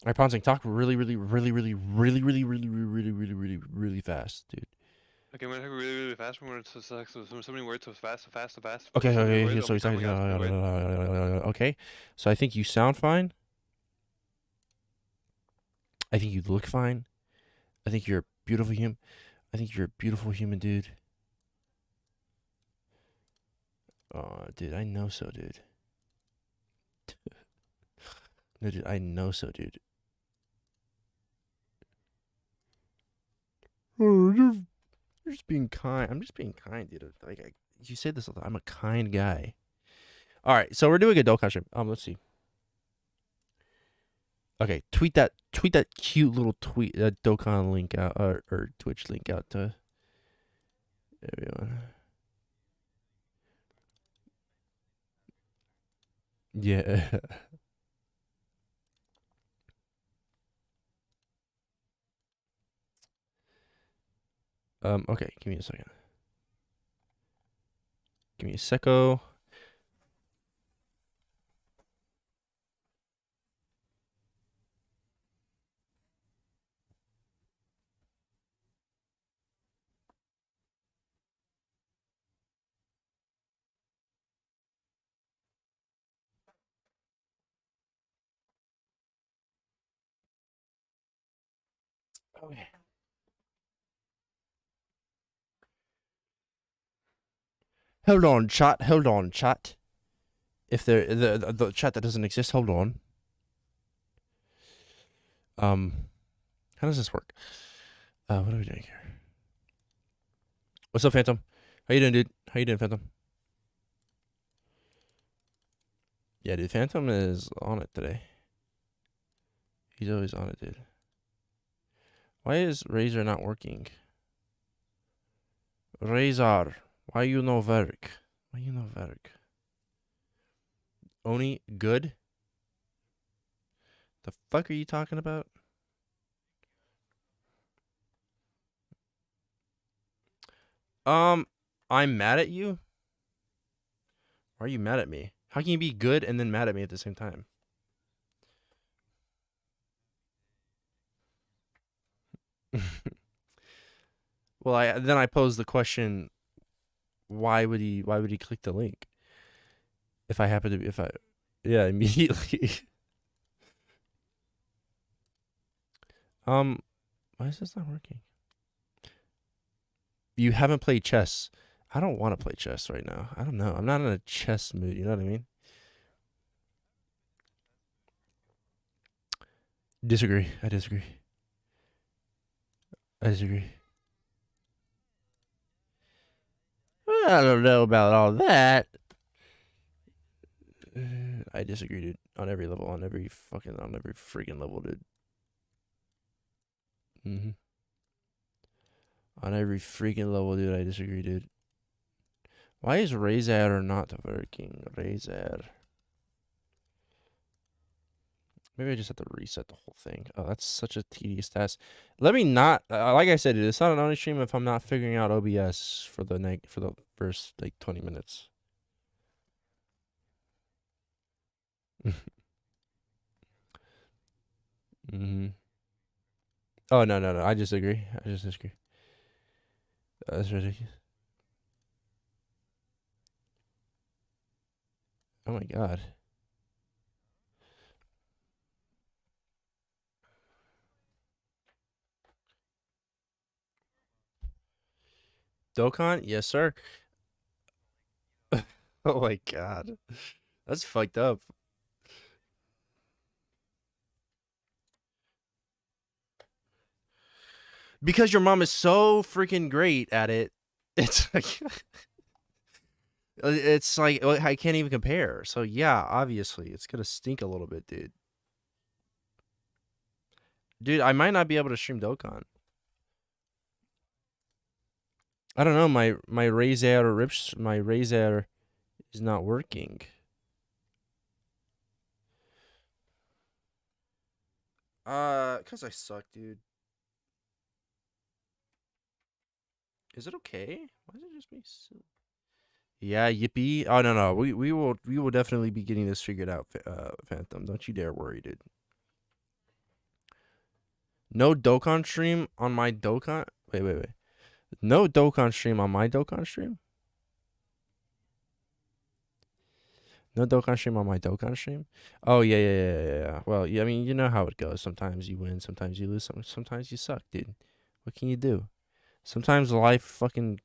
Alright, Ponzing, talk really fast, dude. Okay, I'm gonna talk really, really fast. I'm gonna select so many words so fast, so fast, so fast. Okay, So many okay, words. so I'll he's count talking. my guys. So many words. Okay, so I think you sound fine. I think you look fine. I think you're a beautiful human. I think you're a beautiful human, dude. Oh, dude, I know so, dude. No, dude, I know so, dude. Oh, you're just being kind. I'm just being kind, dude. Like you say this all the time. I'm a kind guy. All right, so we're doing a Dokkan stream. Let's see. Okay, tweet that cute little tweet Dokkan link out or Twitch link out to everyone. Yeah. Okay, give me a second. Give me a secco. Okay. Hold on, chat. Hold on, chat. If the chat that doesn't exist, hold on. How does this work? What are we doing here? What's up, Phantom? How you doing, dude? How you doing, Phantom? Yeah, dude, Phantom is on it today. He's always on it, dude. Why is Razor not working? Razor, why you no work? Why you no work? Oni, good? The fuck are you talking about? I'm mad at you? Why are you mad at me? How can you be good and then mad at me at the same time? Well, I pose the question, why would he click the link? If I happen to be yeah, immediately. Why is this not working? You haven't played chess. I don't want to play chess right now. I don't know. I'm not in a chess mood, you know what I mean? Disagree. I disagree. I disagree. I don't know about all that. I disagree, dude. On every level, on every freaking level, dude. On every freaking level, dude. I disagree, dude. Why is Razor not working? Razor. Maybe I just have to reset the whole thing. Oh, that's such a tedious task. Let me not. Like I said, dude, it's not an only stream if I'm not figuring out OBS for the first like 20 minutes. Oh no! I just agree. I just disagree. That's ridiculous. Oh my god. Dokkan? Yes, sir. Oh my god. That's fucked up. Because your mom is so freaking great at it. It's like it's like I can't even compare. So yeah, obviously it's gonna stink a little bit, dude. Dude, I might not be able to stream Dokkan. I don't know. My Razer is not working. Cause I suck, dude. Is it okay? Why does it just be so? Yeah, yippee. Oh no. We will definitely be getting this figured out, Phantom. Don't you dare worry, dude. No Dokkan stream on my Dokkan. Wait. No Dokkan stream on my Dokkan stream. No Dokkan stream on my Dokkan stream. Oh yeah. Well, yeah. I mean, you know how it goes. Sometimes you win, sometimes you lose, sometimes you suck, dude. What can you do? Sometimes life fucking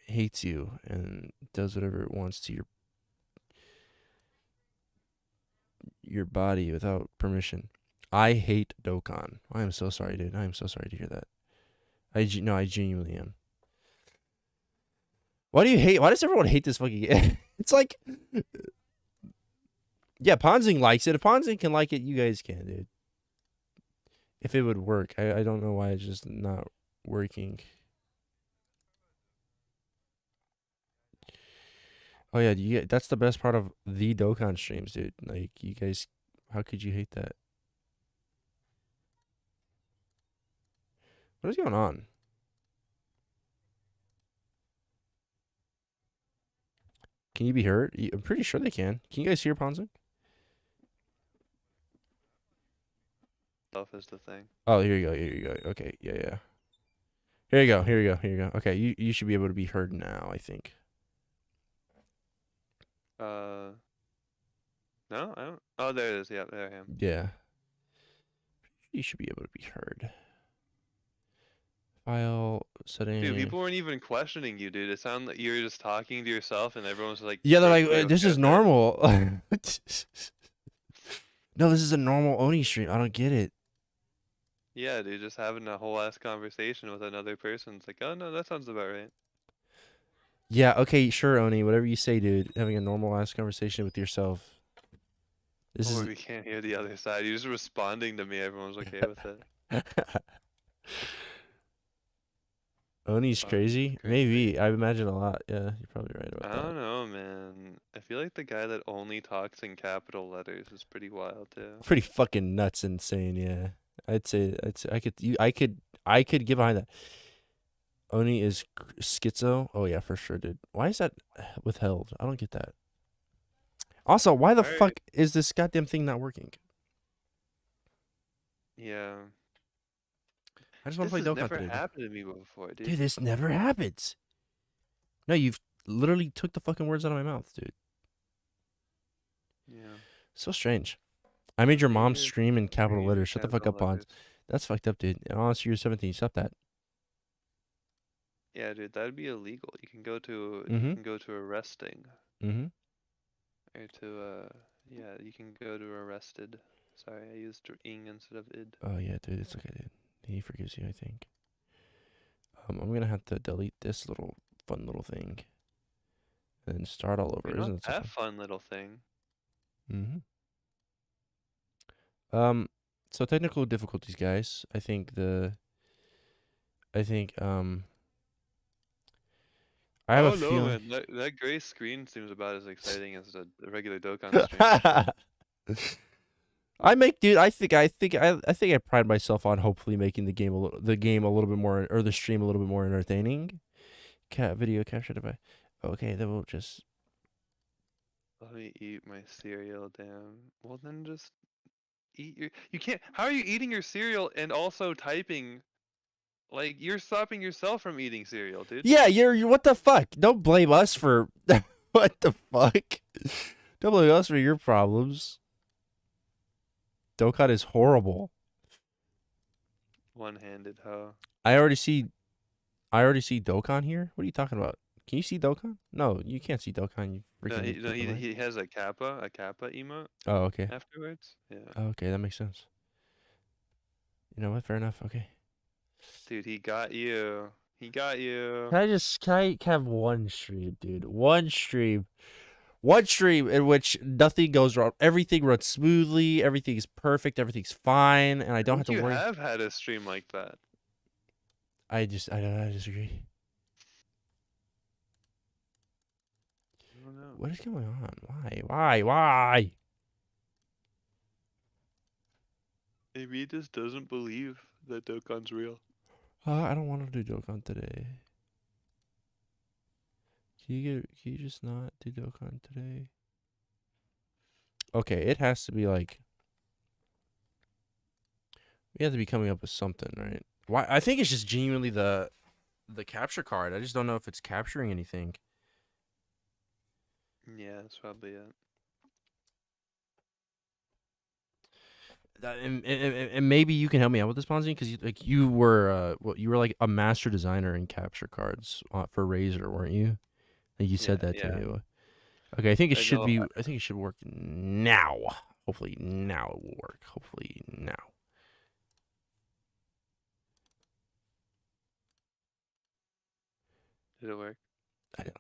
hates you and does whatever it wants to your body without permission. I hate Dokkan. I am so sorry, dude. I am so sorry to hear that. I genuinely am. Why do you hate? Why does everyone hate this fucking game? It's like, yeah, Ponzing likes it. If Ponzing can like it, you guys can, dude. If it would work, I don't know why it's just not working. Oh yeah, that's the best part of the Dokkan streams, dude. Like, you guys, how could you hate that? What is going on? Can you be heard? I'm pretty sure they can. Can you guys hear Ponzing? Stuff is the thing. Oh, here you go. Okay, yeah. Here you go. Okay, you should be able to be heard now, I think. No, I don't. Oh, there it is. Yeah, there I am. Yeah. You should be able to be heard. File setting. Dude, people weren't even questioning you, dude. It sounded like you were just talking to yourself, and everyone's like, Yeah, they're "Wait, like, this is okay." normal. No, this is a normal Oni stream. I don't get it. Yeah, dude, just having a whole ass conversation with another person. It's like, oh no, that sounds about right. Yeah, okay, sure, Oni. Whatever you say, dude. Having a normal ass conversation with yourself. This Or is we can't hear the other side. You're just responding to me. Everyone's okay with it. Oni's Fuck, crazy? Maybe. I imagine a lot. Yeah, you're probably right I about that. don't know, man. I feel like the guy that only talks in capital letters is pretty wild too. Pretty fucking nuts, insane. Yeah, I'd say I could get behind that. Oni is schizo. Oh yeah, for sure, dude. Why is that withheld? I don't get that. Also, why the fuck is this goddamn thing not working? Yeah. I just want to play This Dokkan has never today. happened to me before, dude. Dude, this never happens. No, you've literally took the fucking words out of my mouth, dude. Yeah. So strange. I made your mom Maybe it's stream in capital maybe letters. Shut the fuck capital up, Bonds. letters. That's fucked up, dude. And honestly, you're 17. Stop that. Yeah, dude, that'd be illegal. You can go to arresting. Mm-hmm. Or to yeah, you can go to arrested. Sorry, I used ing instead of id. Oh yeah, dude. It's okay, dude. He forgives you, I think. I'm gonna have to delete this fun little thing, and start all over. Not Isn't it so that fun? fun little thing. Mm-hmm. So technical difficulties, guys. I think I have a feeling. Man, that gray screen seems about as exciting as the regular Dokkan stream. I think I pride myself on hopefully making the game a little bit more, or the stream a little bit more entertaining. Video captured by. Okay, then we'll just. Let me eat my cereal, damn. Well, then just eat your. You can't. How are you eating your cereal and also typing? Like, you're stopping yourself from eating cereal, dude. Yeah, you're what the fuck? Don't blame us for what the fuck. Don't blame us for your problems. Dokkan is horrible. One-handed, huh? I already see Dokkan here. What are you talking about? Can you see Dokkan? No, you can't see Dokkan. You freaking. No, he has a kappa emote. Oh, okay. Afterwards, yeah. Oh, okay, that makes sense. You know what? Fair enough. Okay. Dude, he got you. He got you. Can I have one stream, dude? One stream in which nothing goes wrong. Everything runs smoothly. Everything is perfect. Everything's fine, and I don't have to worry. You have had a stream like that. I disagree. I don't know. What is going on? Why? Maybe he just doesn't believe that Dokkan's real. I don't want to do Dokkan today. Can you just not do Dokkan today? Okay, it has to be like. We have to be coming up with something, right? Why? I think it's just genuinely the capture card. I just don't know if it's capturing anything. Yeah, that's probably it. And maybe you can help me out with this, Ponzi, because you were you were like a master designer in capture cards for Razer, weren't you? I think you said Yeah, that to yeah. me. Okay, I think it I should know. be. I think it should work now. Hopefully now it will work. Hopefully now. Did it work? I don't.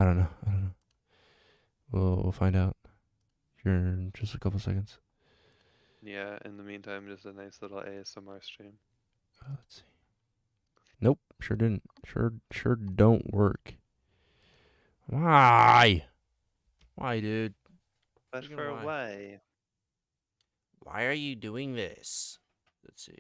I don't know. I don't know. We'll find out here in just a couple seconds. Yeah. In the meantime, just a nice little ASMR stream. Let's see. Nope. Sure didn't. Sure don't work. Why? Why, dude? But Freaking for why? why? Why are you doing this? Let's see.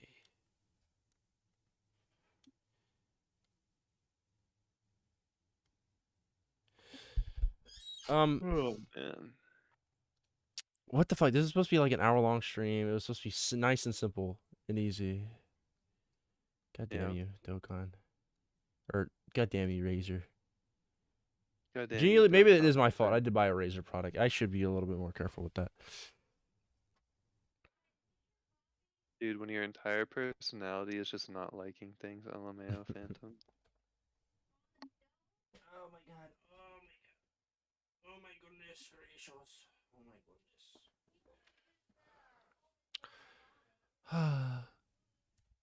Oh man. What the fuck? This is supposed to be like an hour-long stream. It was supposed to be nice and simple and easy. God damn Yeah. you, Dokkan. Or god damn you, Razer. God damn you, Genuinely, maybe it Dokkan. is my fault. I did buy a Razer product. I should be a little bit more careful with that. Dude, when your entire personality is just not liking things, LMAO Phantom. Oh my god. Oh my god. Oh my goodness gracious. Oh my goodness.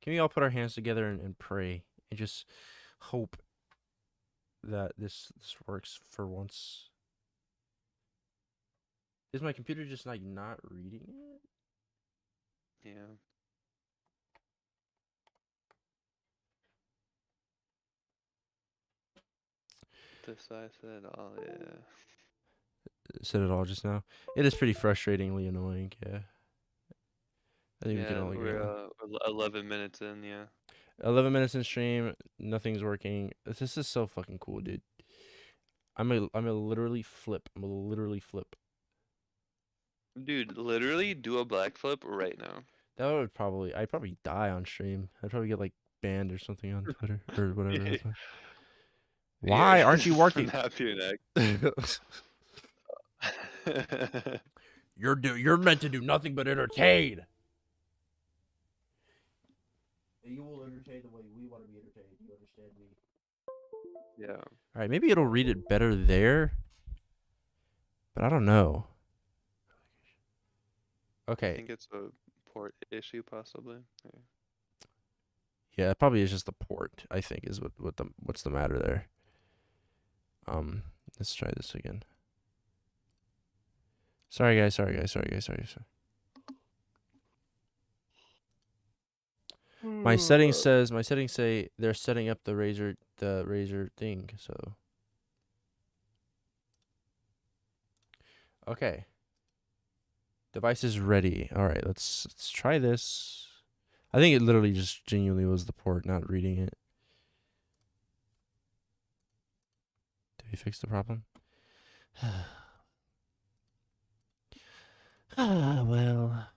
Can we all put our hands together and pray and just hope that this works for once? Is my computer just like not reading it? Yeah. This I said, oh yeah. Said it all just now. It is pretty frustratingly annoying. Yeah. I think we can Yeah, all agree on we're that. 11 minutes in, yeah. 11 minutes in stream, nothing's working. This is so fucking cool, dude. I'm a literally flip. I'm a literally flip. Dude, literally do a black flip right now. That would probably I'd probably die on stream. I'd probably get like banned or something on Twitter or whatever. That's why. Yeah, Why aren't you working? snap your neck. You're meant to do nothing but entertain. You will entertain the way we want to be entertained. You understand me? Yeah. All right, maybe it'll read it better there, but I don't know. I Okay, think it's a port issue, possibly. Yeah. yeah, it probably is just the port. I think is what's the matter there. Let's try this again. Sorry guys. My settings say they're setting up the Razer thing. So okay, device is ready. All right, let's try this. I think it literally just genuinely was the port not reading it. Did we fix the problem? Well.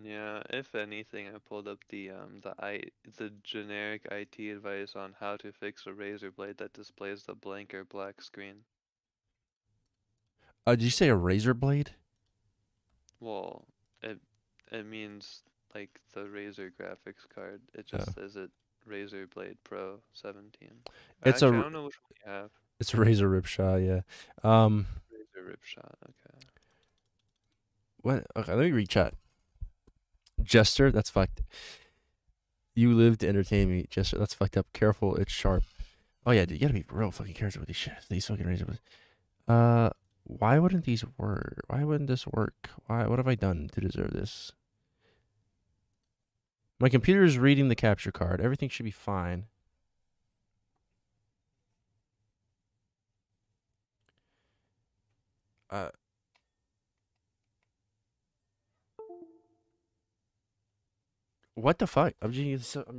Yeah, if anything, I pulled up the generic IT advice on how to fix a Razer blade that displays the blank or black screen. Did you say a razor blade? Well, it means like the Razer graphics card. It Oh. just says it Razer Blade Pro 17. It's Actually, I a don't know which one you have. it's a Razer Ripshot, yeah. Razer Ripshot. Okay. What? Okay, let me read chat. Jester, that's fucked. You live to entertain me, Jester. That's fucked up. Careful, it's sharp. Oh yeah, dude, you gotta be real fucking careful with these shit. These fucking Razer blades. Why wouldn't these work? Why wouldn't this work? Why? What have I done to deserve this? My computer is reading the capture card. Everything should be fine. What the fuck? I'm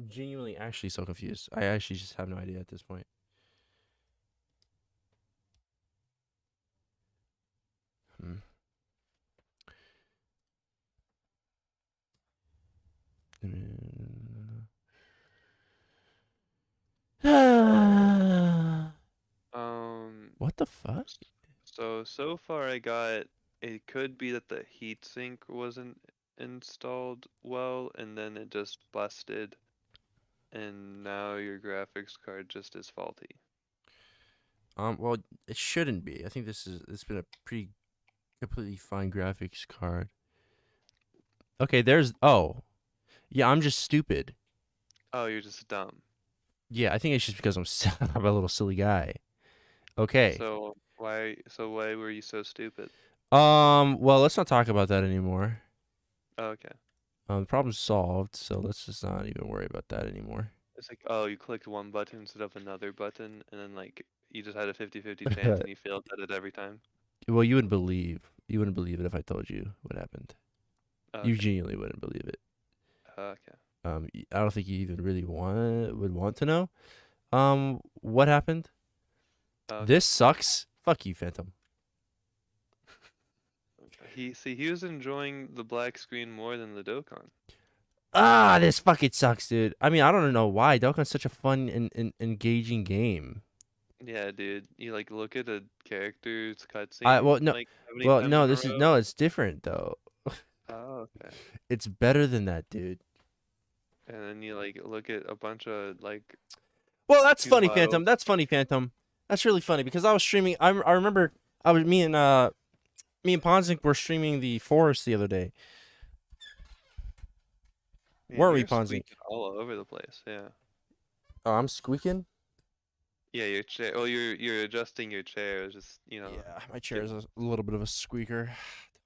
genuinely actually so confused. I actually just have no idea at this point. Hmm. the fuck? So far I got, it could be that the heatsink wasn't installed well and then it just busted, and now your graphics card just is faulty. Well, it shouldn't be. I think it's been a pretty completely fine graphics card. Okay, yeah, I'm just stupid. Oh, you're just dumb. Yeah, I think it's just because I'm a little silly guy. Okay. So why were you so stupid? Well, let's not talk about that anymore. Oh, okay. The problem's solved, so let's just not even worry about that anymore. It's like, oh, you clicked one button instead of another button, and then like you just had a 50-50 chance and you failed at it every time. Well, you wouldn't believe it if I told you what happened. Oh, You okay. genuinely wouldn't believe it. Okay. I don't think you even really would want to know. What happened? Okay. This sucks. Fuck you, Phantom. He was enjoying the black screen more than the Dokkan. Ah, this fucking sucks, dude. I mean, I don't know why. Dokkan's such a fun and engaging game. Yeah, dude. You like look at a character's cutscene. Well, no, like, how many times in a row? it's different though. Oh, okay. It's better than that, dude. And then you like look at a bunch of like. Well, that's Two funny, miles. Phantom. That's funny, Phantom. That's really funny because I was streaming. I remember me and Ponzik were streaming the Forest the other day. Man, Weren't we, you're Ponzi? squeaking all over the place. Yeah. Oh, I'm squeaking. Yeah, your chair. Well, you're adjusting your chair. It's just Yeah, my chair is a little bit of a squeaker.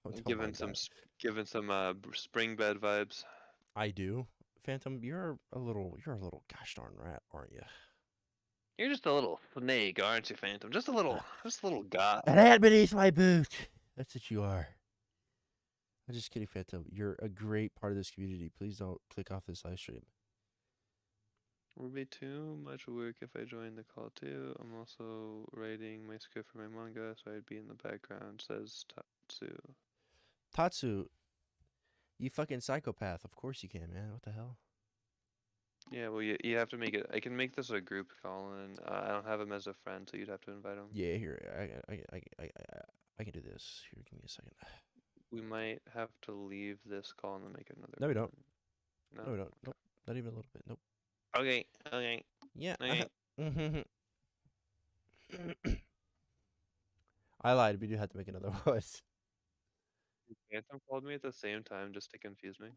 Don't giving mind some that. giving some spring bed vibes. I do, Phantom. You're a little gosh darn rat, aren't you? You're just a little snake, aren't you, Phantom? Just a little guy. An ant beneath my boot. That's what you are. I'm just kidding, Phantom. You're a great part of this community. Please don't click off this live stream. Would be too much work if I joined the call too. I'm also writing my script for my manga, so I'd be in the background, says Tatsu. Tatsu, you fucking psychopath. Of course you can, man. What the hell? Yeah, well, you have to make it. I can make this a group call, and I don't have him as a friend, so you'd have to invite him. Yeah, here. I can do this. Here, give me a second. We might have to leave this call and then make another. No, we don't. No, No, we don't. Nope. Not even a little bit. Nope. Okay. Okay. Yeah. Okay. I lied. We do have to make another voice. Phantom called me at the same time just to confuse me.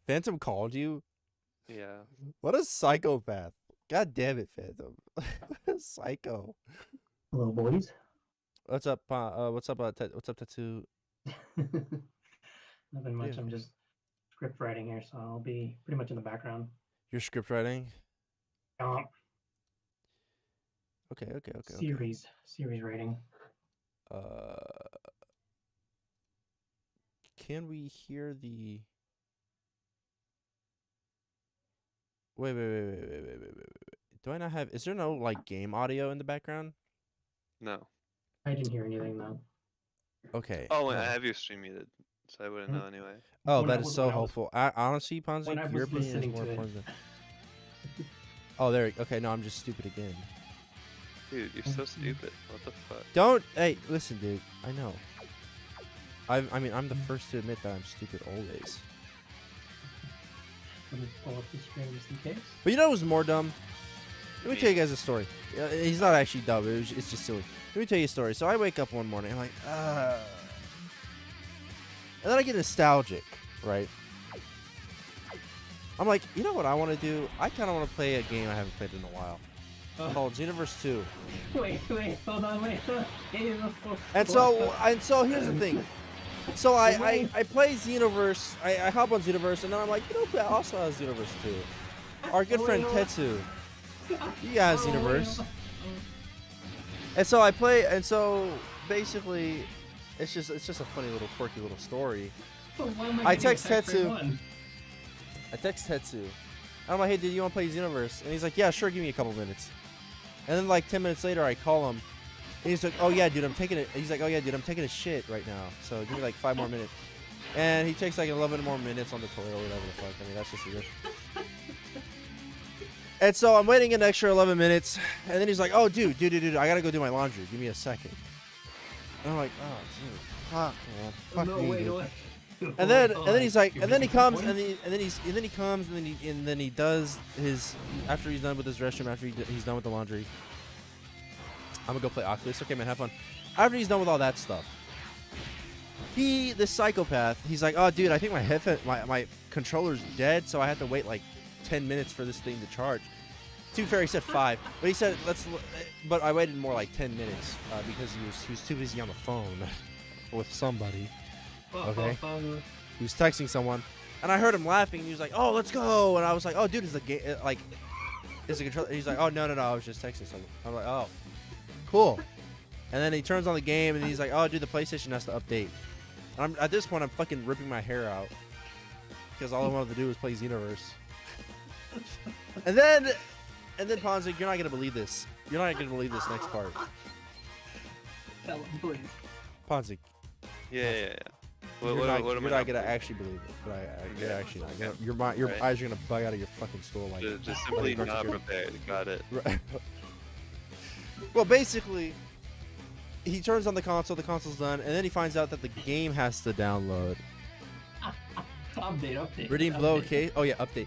Phantom called you? Yeah. What a psychopath. God damn it, Phantom. Psycho. Hello, boys. What's up, what's up, Tatsu? Nothing much. Yeah. I'm just script writing here, so I'll be pretty much in the background. You're script writing? Okay. Series writing. Can we hear the... Wait. Do I not have... Is there no, like, game audio in the background? No. I didn't hear anything though. Okay. Oh, and I have your stream muted, so I wouldn't know anyway. Oh, When that I is was- so when I was- helpful. Honestly, when I Ponzi, your was opinion is listening more to it. important than... Oh, there. Okay, no, I'm just stupid again. Dude, you're so stupid. What the fuck? Don't... Hey, listen, dude. I know. I mean, I'm the first to admit that I'm stupid always. Let me pull up the screen just in case. But you know what was more dumb? Let me Me. tell you guys a story. He's not actually dumb. It's just silly. Let me tell you a story. So I wake up one morning. I'm like, and then I get nostalgic, right? I'm like, you know what I want to do? I kind of want to play a game I haven't played in a while. Called Xenoverse 2. Wait, hold on, wait. And so here's the thing. So I play Xenoverse. I hop on Xenoverse, and then I'm like, you know who also has Xenoverse 2? Our good friend Tetsu. He has Xenoverse. And so I play, and so basically, it's just a funny little quirky little story. I text Tetsu. And I'm like, hey, dude, you want to play Xenoverse? And he's like, yeah, sure, give me a couple minutes. And then like 10 minutes later, I call him. And he's like, oh yeah, dude, I'm taking a shit right now. So give me like 5 more minutes. And he takes like 11 more minutes on the toilet or whatever the fuck. I mean, that's just weird. And so I'm waiting an extra 11 minutes, and then he's like, "Oh, dude, I gotta go do my laundry. Give me a second." And I'm like, "Oh, dude, fuck, man, fuck No, me, wait, dude." wait. And then he's like, You're and then he making comes, points? and then he does his after he's done with his restroom, after he's done with the laundry. I'm gonna go play Oculus. Okay, man, have fun. After he's done with all that stuff, this psychopath, he's like, "Oh, dude, I think my controller's dead, so I have to wait like 10 minutes for this thing to charge." To be fair, he said 5, but he said but I waited more like 10 minutes because he was too busy on the phone with somebody. Okay. He was texting someone, and I heard him laughing, and he was like, "Oh, let's go!" And I was like, "Oh, dude, is the game like, is the controller?" He's like, "Oh, no, I was just texting someone." I'm like, "Oh, cool." And then he turns on the game, and he's like, "Oh, dude, the PlayStation has to update." And at this point, I'm fucking ripping my hair out because all I wanted to do was play Xenoverse. and then Ponzik, you're not gonna believe this. You're not gonna believe this next part. Tell him, please. Ponzik, Yeah. you're What not am I gonna not actually believe it. But you're Yeah, actually not. okay. Your Right. eyes are gonna bug out of your fucking skull like. Just simply like not Dr. prepared. Got it. Right. Well, basically, he turns on the console. The console's done, and then he finds out that the game has to download. Update. Redeem update. blow case. Oh yeah, update.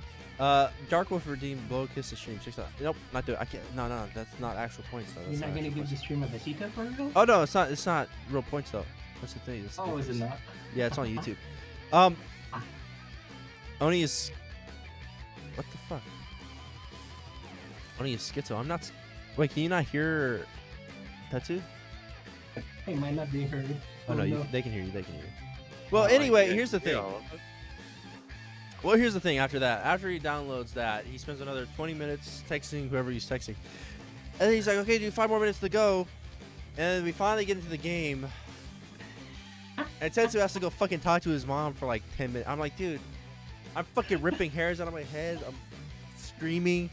Dark Wolf redeem blow kiss the stream. 6 Nope, not do it. I can't. No, that's not actual points though. You're That's not gonna actual give the points. stream a Vegeta for real? Oh no, it's not. It's not real points though. That's the thing. That's the Oh, is it difference. not? Yeah, it's on YouTube. Oni is. What the fuck? Oni is schizo. I'm not. Wait, can you not hear Tetsu? Hey, might not be heard. Oh no, no. they can hear you. They can hear you. Well, Oh, anyway, yeah, here's the yeah, thing. all of it. Well, here's the thing. After that, after he downloads that, he spends another 20 minutes texting whoever he's texting, and then he's like, "Okay, dude, 5 more minutes to go," and we finally get into the game. And Tetsu has to go fucking talk to his mom for like 10 minutes. I'm like, dude, I'm fucking ripping hairs out of my head. I'm screaming.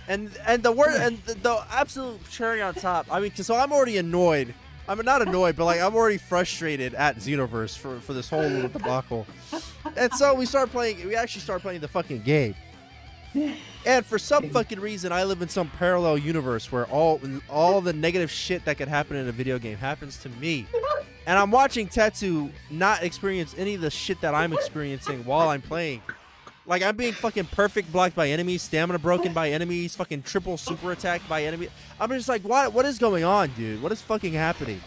And the absolute cherry on top. I mean, so I'm already annoyed. I'm not annoyed, but like I'm already frustrated at Xenoverse for this whole little debacle. And so we actually start playing the fucking game. And for some fucking reason, I live in some parallel universe where all the negative shit that could happen in a video game happens to me. And I'm watching Tetsu not experience any of the shit that I'm experiencing while I'm playing. Like, I'm being fucking perfect blocked by enemies, stamina broken by enemies, fucking triple super attacked by enemies. I'm just like, what is going on, dude? What is fucking happening?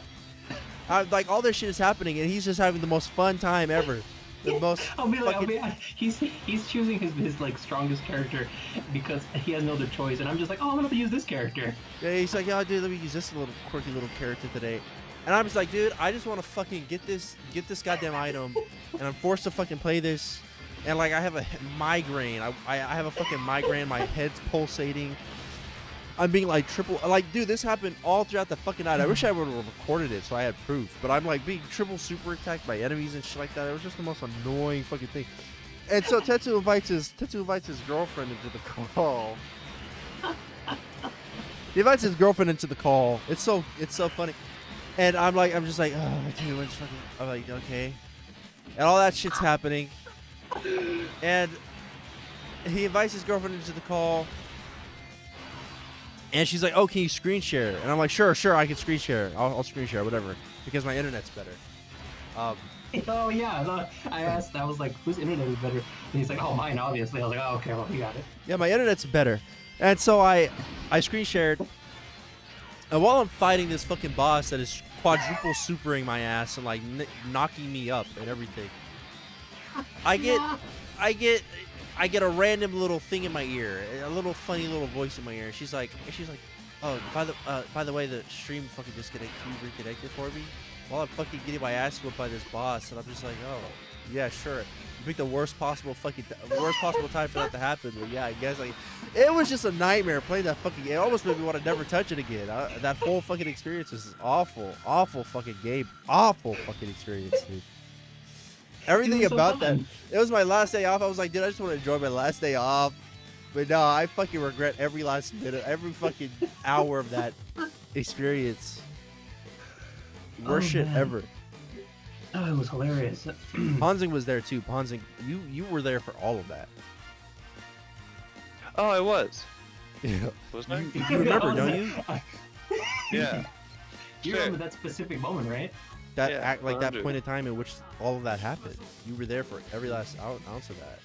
Like, all this shit is happening, and he's just having the most fun time ever. The most I'll be fucking... like, he's choosing his like strongest character because he has no other choice, and I'm just like, oh, I'm gonna use this character. Yeah, he's like, yeah, dude, let me use this little quirky little character today. And I'm just like, dude, I just want to fucking get this goddamn item, and I'm forced to fucking play this. And like, I have a migraine. I have a fucking migraine. My head's pulsating. I'm being like dude, this happened all throughout the fucking night. I wish I would have recorded it so I had proof. But I'm like being triple super attacked by enemies and shit like that. It was just the most annoying fucking thing. And so Tetsu invites his girlfriend into the call. He invites his girlfriend into the call. It's so funny. And I'm just like, oh, dude, when's fucking... I'm like, okay. And all that shit's happening. And he invites his girlfriend into the call. And she's like, oh, can you screen share? And I'm like, sure, I can screen share. I'll screen share, whatever. Because my internet's better. Oh, yeah. I was like, whose internet is better? And he's like, oh, mine, obviously. I was like, oh, okay, well, you got it. Yeah, my internet's better. And so I screen shared. And while I'm fighting this fucking boss that is quadruple supering my ass and like knocking me up and everything, I get a random little thing in my ear, a little funny little voice in my ear. She's like, oh, by the way, the stream fucking reconnected for me while I'm fucking getting my ass whooped by this boss, and I'm just like, oh, yeah, sure. You picked the worst possible time for that to happen, but yeah, I guess like it was just a nightmare playing that fucking game. It almost made me want to never touch it again. That whole fucking experience was awful fucking game, awful fucking experience, dude. Everything It was so about that. fun. It was my last day off. I was like, dude, I just want to enjoy my last day off. But no, I fucking regret every last minute, every fucking hour of that experience. Worst shit man. ever. Oh, it was hilarious. Ponzing was there too. Ponzing, you were there for all of that. Oh, I was. Yeah. Wasn't I? You remember, don't you? Yeah. You Sure. remember that specific moment, right? That Yeah, act like that 100. point in time in which all of that happened. You were there for every last ounce of that.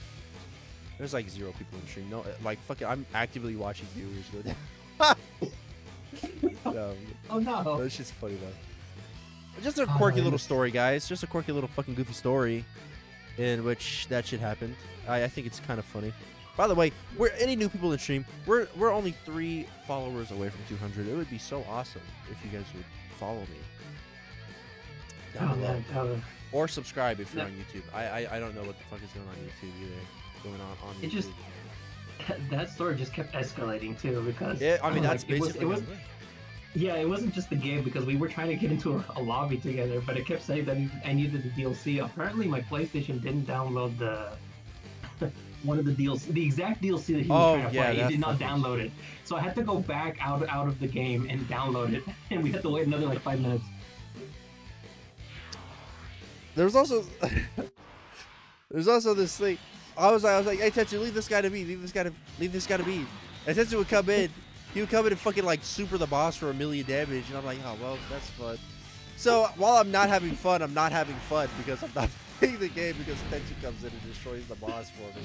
There's like 0 people in the stream. No, like fucking, I'm actively watching viewers go down. No, Oh no. that's just funny though. Just a Oh, quirky man. little story, guys. Just a quirky little fucking goofy story, in which that shit happened. I think it's kind of funny. By the way, we're any new people in the stream. We're only 3 followers away from 200. It would be so awesome if you guys would follow me. Down Oh, below. man, that was- Or subscribe if you're No. on YouTube. I don't know what the fuck is going on YouTube either. Going on It YouTube. just- that story just kept escalating too because Yeah, I mean like, that's basically. it was yeah, it wasn't just the game because we were trying to get into a lobby together, but it kept saying that I needed the DLC. Apparently, my PlayStation didn't download the one of the DLC, the exact DLC that he was Oh, trying to yeah, play. It that's did not fucking download it, so I had to go back out of the game and download it, and we had to wait another like 5 minutes. There's also this thing. I was like, hey Tetsu, leave this guy to me. Leave this guy to me. And Tetsu would come in. He would come in and fucking like super the boss for 1 million damage, and I'm like, oh well, that's fun. So while I'm not having fun, I'm not having fun because I'm not playing the game because Tetsu comes in and destroys the boss for me.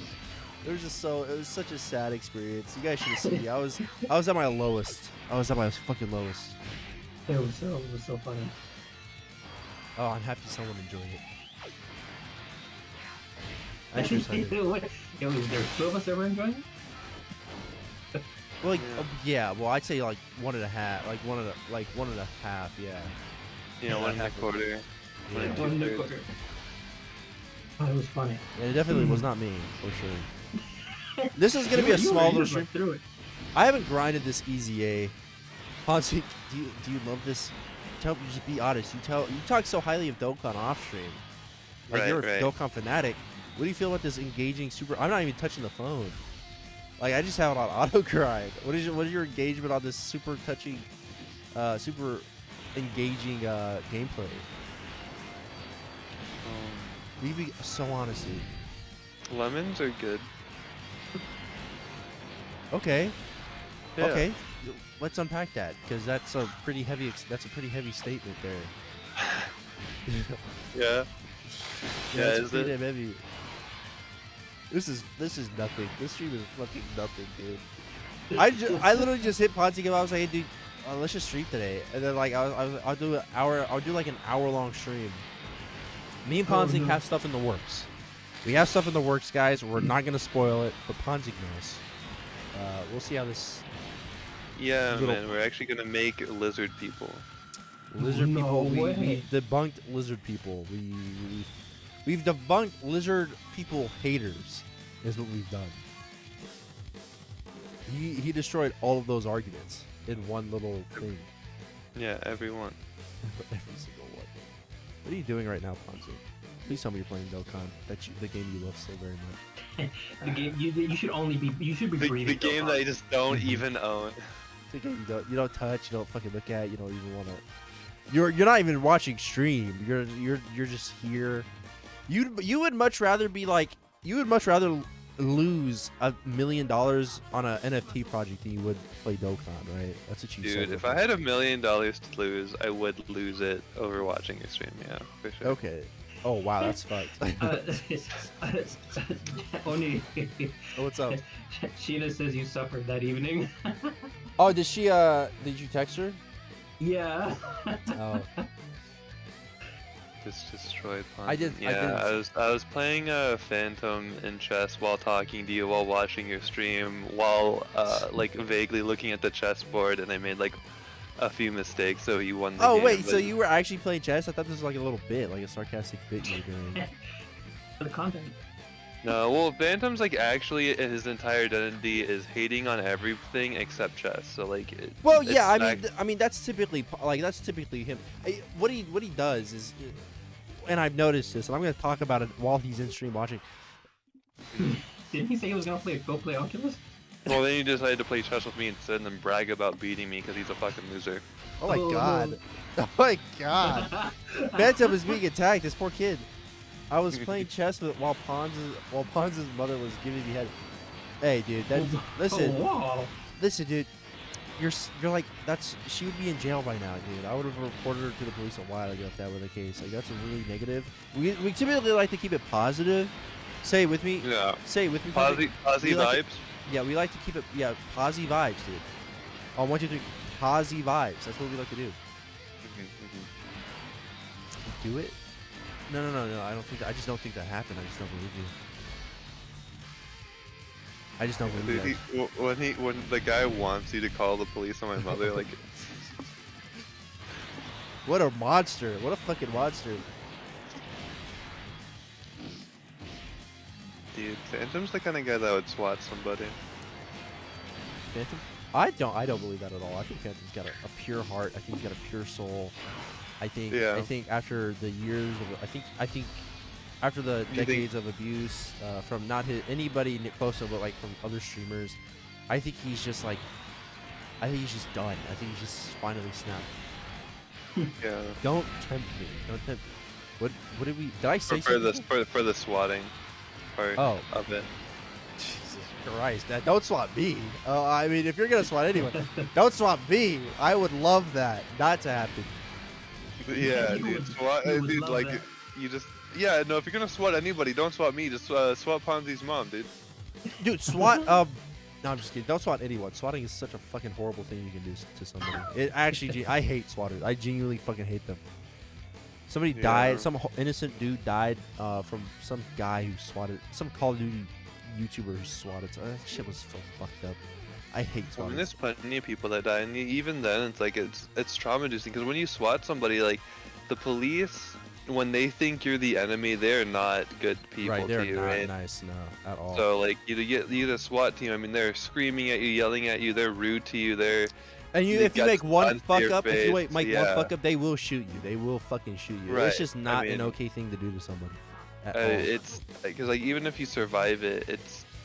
It was such a sad experience. You guys should have seen me. I was at my lowest. I was at my fucking lowest. It was so funny. Oh, I'm happy someone enjoyed it. I sure as hell did. It was there 2 of us that were enjoying it. Well, like, Yeah. yeah. Well, I'd say like 1.5, like 1.5. Yeah. You know, Yeah, 1 and a half of- quarter. Yeah. One and One in the 2/3. quarter. Oh, it was funny. And it definitely was not me for sure. This is gonna be a You small were little stream. through it. I haven't grinded this easy A. Hansi, do you love this? Just be honest. You talk so highly of Dokkan off stream. Like Right, you're right. a Dokkan fanatic. What do you feel about this engaging super? I'm not even touching the phone. Like I just have it on auto grind. What is your engagement on this super touching, super engaging gameplay? You be so honest, dude. Lemons are good. Okay. Yeah. Okay. Let's unpack that because that's a pretty heavy. That's a pretty heavy statement there. Yeah. Yeah, that's is pretty it? damn heavy. This is nothing. This stream is fucking nothing, dude. I literally just hit Ponzi game. I was like, hey, dude, let's just stream today. And then like I'll do an hour. I'll do like an hour-long stream. Me and Oh, Ponzi no. have stuff in the works. We have stuff in the works, guys. We're not gonna spoil it, but Ponzi knows. We'll see how this Yeah, Little- man. We're actually gonna make lizard people. lizard No people. We way. debunked lizard people. We've debunked lizard people haters. Is what we've done. He destroyed all of those arguments in one little thing. Yeah, everyone. Every single one. What are you doing right now, Ponzi? Please tell me you're playing Dokkan. The game you love so very much. The game you should only be The breathing. game that I just don't even own. The game you don't touch, you don't fucking look at, you don't even want to. You're not even watching stream. You're just here. You would much rather be like lose $1 million on an NFT project than you would play Dokkan, right? That's what you said. Dude, if I had $1 million to lose, I would lose it over watching your stream. Yeah, for sure. Okay. Oh wow, that's fucked. Only Oh, what's up? Sheena says you suffered that evening. Oh, did you text her? Yeah. Oh. Just destroyed. I did- I Yeah, did- I was playing Phantom in chess while talking to you, while watching your stream, while like vaguely looking at the chessboard, and I made like a few mistakes, so you won the Oh game. wait, so but- you were actually playing chess? I thought this was like a little bit, like a sarcastic bit you were doing. For the content. No, well, Phantom's like actually his entire identity is hating on everything except chess. So like. Well, it's yeah, not- I mean that's typically him. What he does is, and I've noticed this, and I'm gonna talk about it while he's in stream watching. Didn't he say he was gonna go play Oculus? Well, then he decided to play chess with me instead, and then brag about beating me because he's a fucking loser. Oh my Oh, god! Oh my god! Phantom is being attacked. This poor kid. I was playing chess while Pons' mother was giving me head. Hey, dude. That's listen. Whoa. Listen, dude. You're like she would be in jail by now, dude. I would have reported her to the police a while ago if that were the case. Like that's a really negative. We typically like to keep it positive. Say it with me. Yeah. Say it with me. Posy We like vibes. Yeah, we like to keep it. Yeah, posy vibes, dude. On 1, 2, 3, posy vibes. That's what we like to do. Do it? No. I don't think. I just don't think that happened. I just don't believe you. I just don't believe that. When the guy wants you to call the police on my mother, like, What a monster! What a fucking monster! dude, Phantom's the kind of guy that would swat somebody. Phantom? I don't believe that at all. I think Phantom's got a pure heart. I think he's got a pure soul. I think after the years of I think after the decades of abuse from not anybody Nick Poso, but like from other streamers, I think he's just like done. I think he's just finally snapped. Yeah. Don't tempt me. Don't tempt me. What did we? Did I say For something? for the swatting part Oh. of it. Jesus Christ! Don't swap me. I mean, if you're gonna swap anyone, don't swap me. I would love that not to happen. Yeah, You dude. would- Swat, you would dude, love like that. you just. Yeah, no. If you're gonna swat anybody, don't swat me. Just swat Ponzi's mom, dude. Dude, SWAT. No, I'm just kidding. Don't SWAT anyone. SWATting is such a fucking horrible thing you can do to somebody. It actually, I hate SWATers. I genuinely fucking hate them. Somebody Yeah. died. Some innocent dude died from some guy who swatted. Some Call of Duty YouTuber who swatted. That shit was so fucked up. I hate I mean, SWATers. there's plenty of people that die, and even then, it's like it's trauma-inducing because when you swat somebody, like the police, when they think you're the enemy, they're not good people Right, they're to you, not right? nice, no, at all. So like you get the SWAT team. I mean, they're screaming at you, yelling at you. They're rude to you. They're And they if you got make one guns to fuck your up, if you face, make yeah. one fuck up, they will shoot you. They will fucking shoot you. Right, It's just I not an mean- okay thing to do to somebody. At all. it's because like even if you survive it,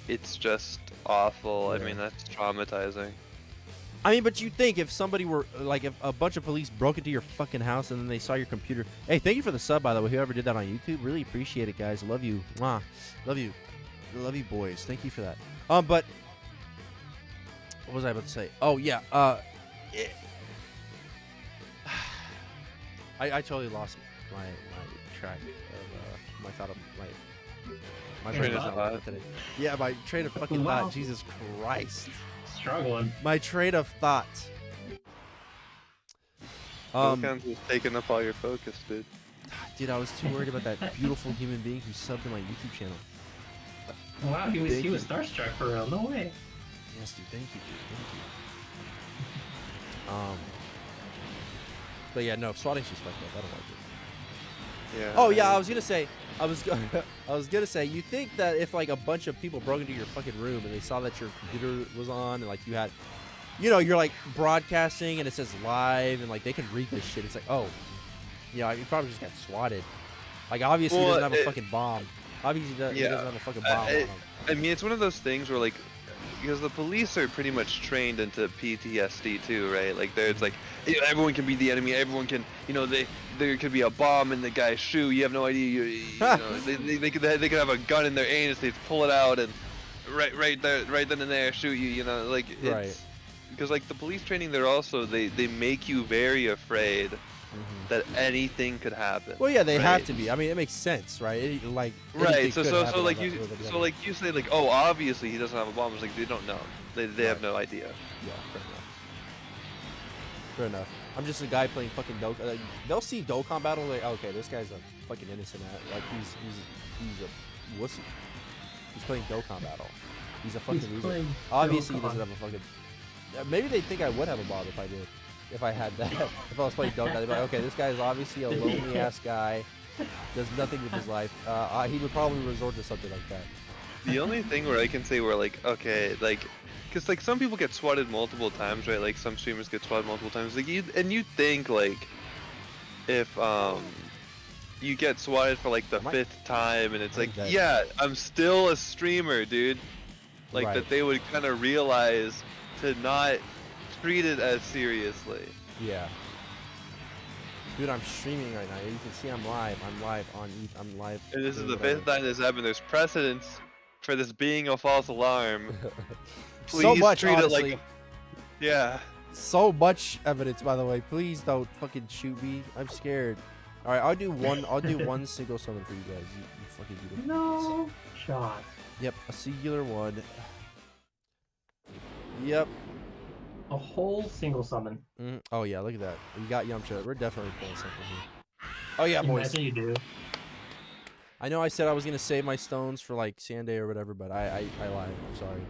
it's just awful. Yeah. I mean, that's traumatizing. I mean, but you think if somebody were like, if a bunch of police broke into your fucking house and then they saw your computer. Hey, thank you for the sub, by the way. Whoever did that on YouTube, really appreciate it, guys. Love you, mwah. Love you, boys. Thank you for that. But what was I about to say? Oh yeah. I totally lost my track of my thought of my Train brain of is not thought. working today. Yeah, my train of fucking Wow. thought. Jesus Christ. Struggling. My train of thought. Dokkan's just taking up all your focus, dude. Dude, I was too worried about that beautiful human being who subbed to my YouTube channel. Wow, he Thank was starstruck for real. No way. Yes, dude. Thank you, dude. Thank you. But yeah, no, swatting's just fucked up. I don't like it. Yeah. Oh yeah, I was gonna say, you think that if like a bunch of people broke into your fucking room and they saw that your computer was on and like you had, you're like broadcasting and it says live and like they can read this shit. It's like, oh, yeah, you probably just got swatted. Like obviously he Well, doesn't have a fucking bomb. Obviously he doesn't have a fucking bomb. on him. I mean, it's one of those things where like, because the police are pretty much trained into PTSD too, right? Like there's like everyone can be the enemy. Everyone can, there could be a bomb in the guy's shoe. You have no idea. They could have a gun in their anus. They pull it out and right then and there shoot you. Like it's, Right. Because like the police training, they're also they make you very afraid that anything could happen. Well, yeah, they have right? to be. I mean, it makes sense, right? Right. anything So could so happen so on like that you road at the so end. like you say like, oh, obviously he doesn't have a bomb. It's like they don't know. They have no idea. Yeah, fair enough. I'm just a guy playing fucking Dokkan. Like, they'll see Dokkan battle like, okay, this guy's a fucking innocent. Like he's a wussy. He's playing Dokkan battle. He's a fucking He's loser. playing Obviously, he Dokkan. doesn't have a fucking. Maybe they think I would have a bomb if I did. If I had that. If I was playing Dokkan, they'd be like, okay, this guy is obviously a lonely ass guy. Does nothing with his life. He would probably resort to something like that. The only thing where I can say we're like, okay, like, because like some people get swatted multiple times, right? Like some streamers get swatted multiple times. Like you think like if you get swatted for like the Am I- 5th time and it's like, that- yeah, I'm still a streamer, dude. Like Right. that they would kind of realize to not treat it as seriously. Yeah. Dude, I'm streaming right now. You can see I'm live. I'm live on. I'm live. And this is the doing 5th time this happened. There's precedence for this being a false alarm. Please So much, treat honestly. it like yeah. So much evidence, by the way. Please don't fucking shoot me. I'm scared. All right, I'll do one single summon for you guys. You fucking beautiful. No shot. Yep, a singular one. Yep. A whole single summon. Oh yeah, look at that. We got Yamcha. We're definitely playing something here. Oh yeah, boys. Imagine you do. I know I said I was gonna save my stones for like Sunday or whatever, but I lied. I'm sorry.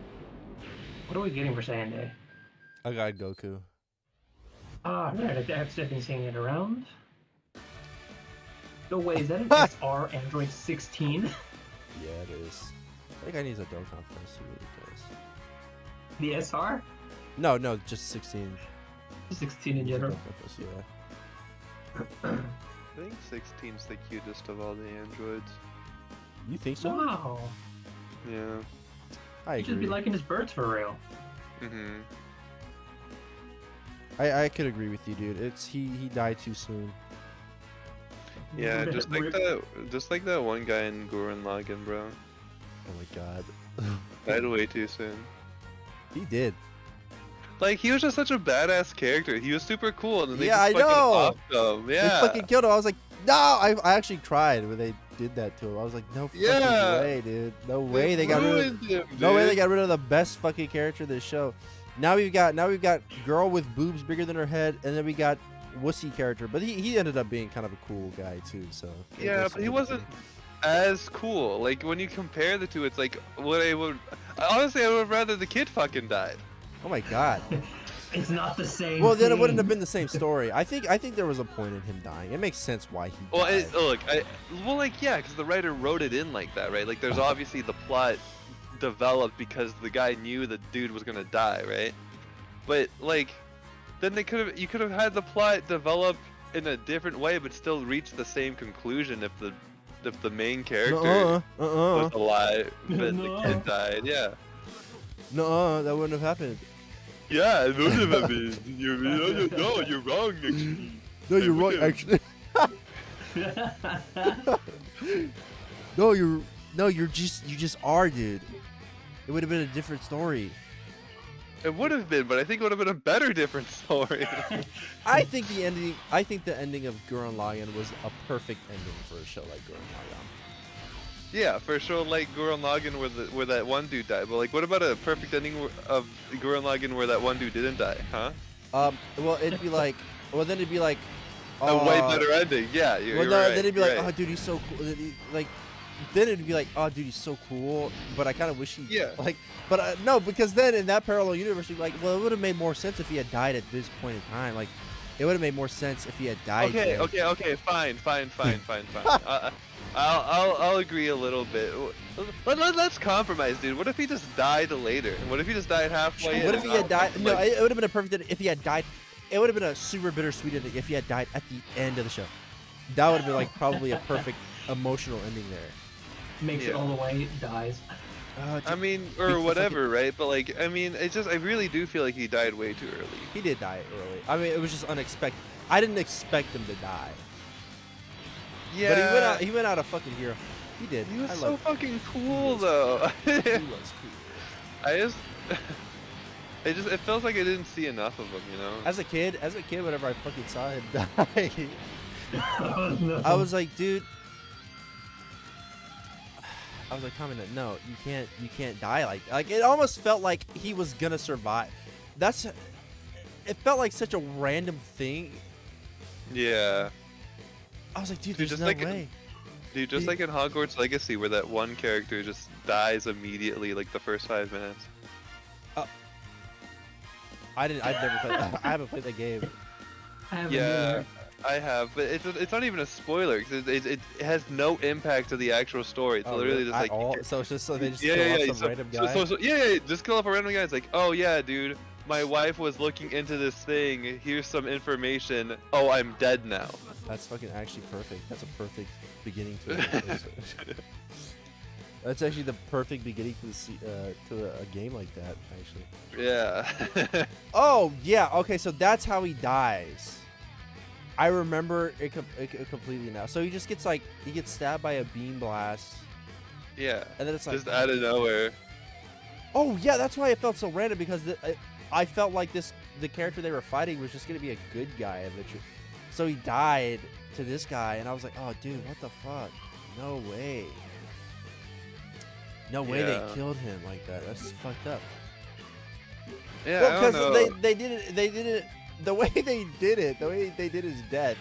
What are we getting for Sunday? I got Goku. Ah, right. I've just been seeing it around. No way, is that an SR Android 16? Yeah, it is. I think I need a Dokkan for us to see what it does. The SR? No, just 16. 16 in general. Yeah. I think 16's the cutest of all the androids. You think so? Wow. Yeah. I You should agree. be liking his birds for real. Mhm. I could agree with you, dude. It's he died too soon. Yeah, just like that one guy in Gurren Lagann, bro. Oh my god. Died way too soon. He did. Like he was just such a badass character. He was super cool, and then they Yeah, just I fucking know. offed him. Yeah. They fucking killed him. I was like, no! I actually cried when they did that to him. I was like, no fucking Yeah. way, dude. No way they got rid of ruined him, No way they dude. got rid of the best fucking character of this show. Now we've got girl with boobs bigger than her head, and then we got wussy character. But he ended up being kind of a cool guy too. So Yeah, but he wasn't as cool. Like when you compare the two, it's like honestly, I would rather the kid fucking died. Oh my god. It's not the same. Well, then it wouldn't thing. have been the same story. I think there was a point in him dying. It makes sense why he Well, died. because the writer wrote it in like that, right? Like there's obviously the plot developed because the guy knew the dude was gonna die, right? But like, then you could have had the plot develop in a different way, but still reach the same conclusion if the main character was alive, but the No. kid died. Yeah. No, that wouldn't have happened. Yeah, it would have been. You're wrong. Actually. No, you're wrong. Actually, you just are, dude. It would have been a different story. It would have been, but I think it would have been a better different story. I think the ending of Gurren Lagann was a perfect ending for a show like Gurren Lagann. Yeah, for sure, like Gurren Lagann where that one dude died. But like, what about a perfect ending of Gurren Lagann where that one dude didn't die, huh? Well, then it'd be like, A way better ending. Yeah, you're well, no, right. then it'd be you're like, right. oh, dude, he's so cool. Then it'd be like, oh, dude, he's so cool. But I kind of wish he, Yeah. but no, because then in that parallel universe, you'd be like, well, it would have made more sense if he had died at this point in time. Like, it would have made more sense if he had died. Okay, then. okay, fine. I'll agree a little bit. Let's compromise, dude. What if he just died later? What if he just died halfway? What in? if he had died? No, Like, it would have been a perfect ending if he had died. It would have been a super bittersweet ending if he had died at the end of the show. That would have been like probably a perfect emotional ending there. Makes it Yeah. all the way, dies. I mean, Beats or the whatever, right? But like, I mean, it's just I really do feel like he died way too early. He did die early. I mean, it was just unexpected. I didn't expect him to die. Yeah. But he went out a fucking hero. He did. He was I so love fucking cool though. He was cool. I just, it feels like I didn't see enough of him, you know. As a kid, whenever I fucking saw him die, Oh, no. I was like, dude. I was like, Kamina, no, you can't die like it almost felt like he was gonna survive. It felt like such a random thing. Yeah, I was like, dude, Dude, there's just no like way. dude, just He- like in Hogwarts Legacy, where that one character just dies immediately, like the first 5 minutes. I've never played. I haven't played the game. I haven't Yeah, either. I have, but it's not even a spoiler because it has no impact to the actual story. It's Oh, literally really? just At like all? So it's just so they just yeah, kill yeah, off yeah. some So, random so, guy. so, yeah, just kill off a random guy. It's like, oh yeah, dude, my wife was looking into this thing. Here's some information. Oh, I'm dead now. That's fucking actually perfect. That's a perfect beginning to it. That's actually the perfect beginning to a game like that, actually. Yeah. Oh, yeah. Okay, so that's how he dies. I remember it completely now. So he just gets he gets stabbed by a beam blast, Yeah. And then it's like, Just out of nowhere. oh yeah, that's why it felt so random because I felt like the character they were fighting was just gonna be a good guy eventually. So he died to this guy, and I was like, oh dude, what the fuck? No way. No way Yeah. they killed him like that. That's fucked up. Yeah, Well, I don't know. they did it. The way they did it, the way they did his death,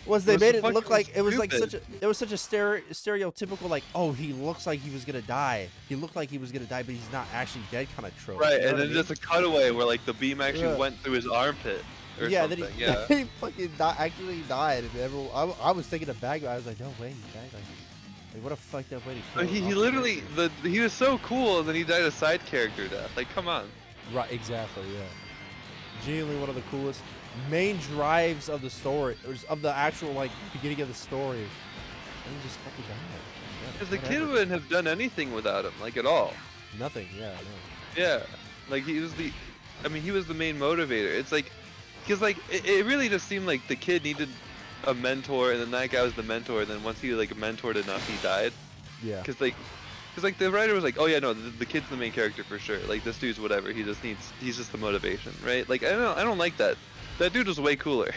was they was made it fucking look like it was like stupid. such a stereotypical like, oh, he looks like he was gonna die. He looked like he was gonna die, but he's not actually dead kind of trope. Right, you know and what I then mean? just a cutaway where like the beam actually Yeah. went through his armpit or yeah, something. then he, Yeah. he fucking actually died, and everyone, I was taken aback. I was like, no way, he died. Like what a fucked up way to kill. But an he awesome literally character. he was so cool, and then he died a side character death. Like, come on. Right, exactly, yeah. Genuinely one of the coolest main drives of the story, or of the actual like beginning of the story. And he just fucking died. Yeah, Because the kid whatever. wouldn't have done anything without him, like at all. Nothing, yeah, no. Yeah, like he was he was the main motivator. It's like, because like it really just seemed like the kid needed a mentor, and then that guy was the mentor, and then once he like mentored enough, he died. Yeah. Because the writer was like, oh yeah, no, the kid's the main character for sure. Like this dude's whatever. He's just the motivation, right? Like I don't like that. That dude was way cooler.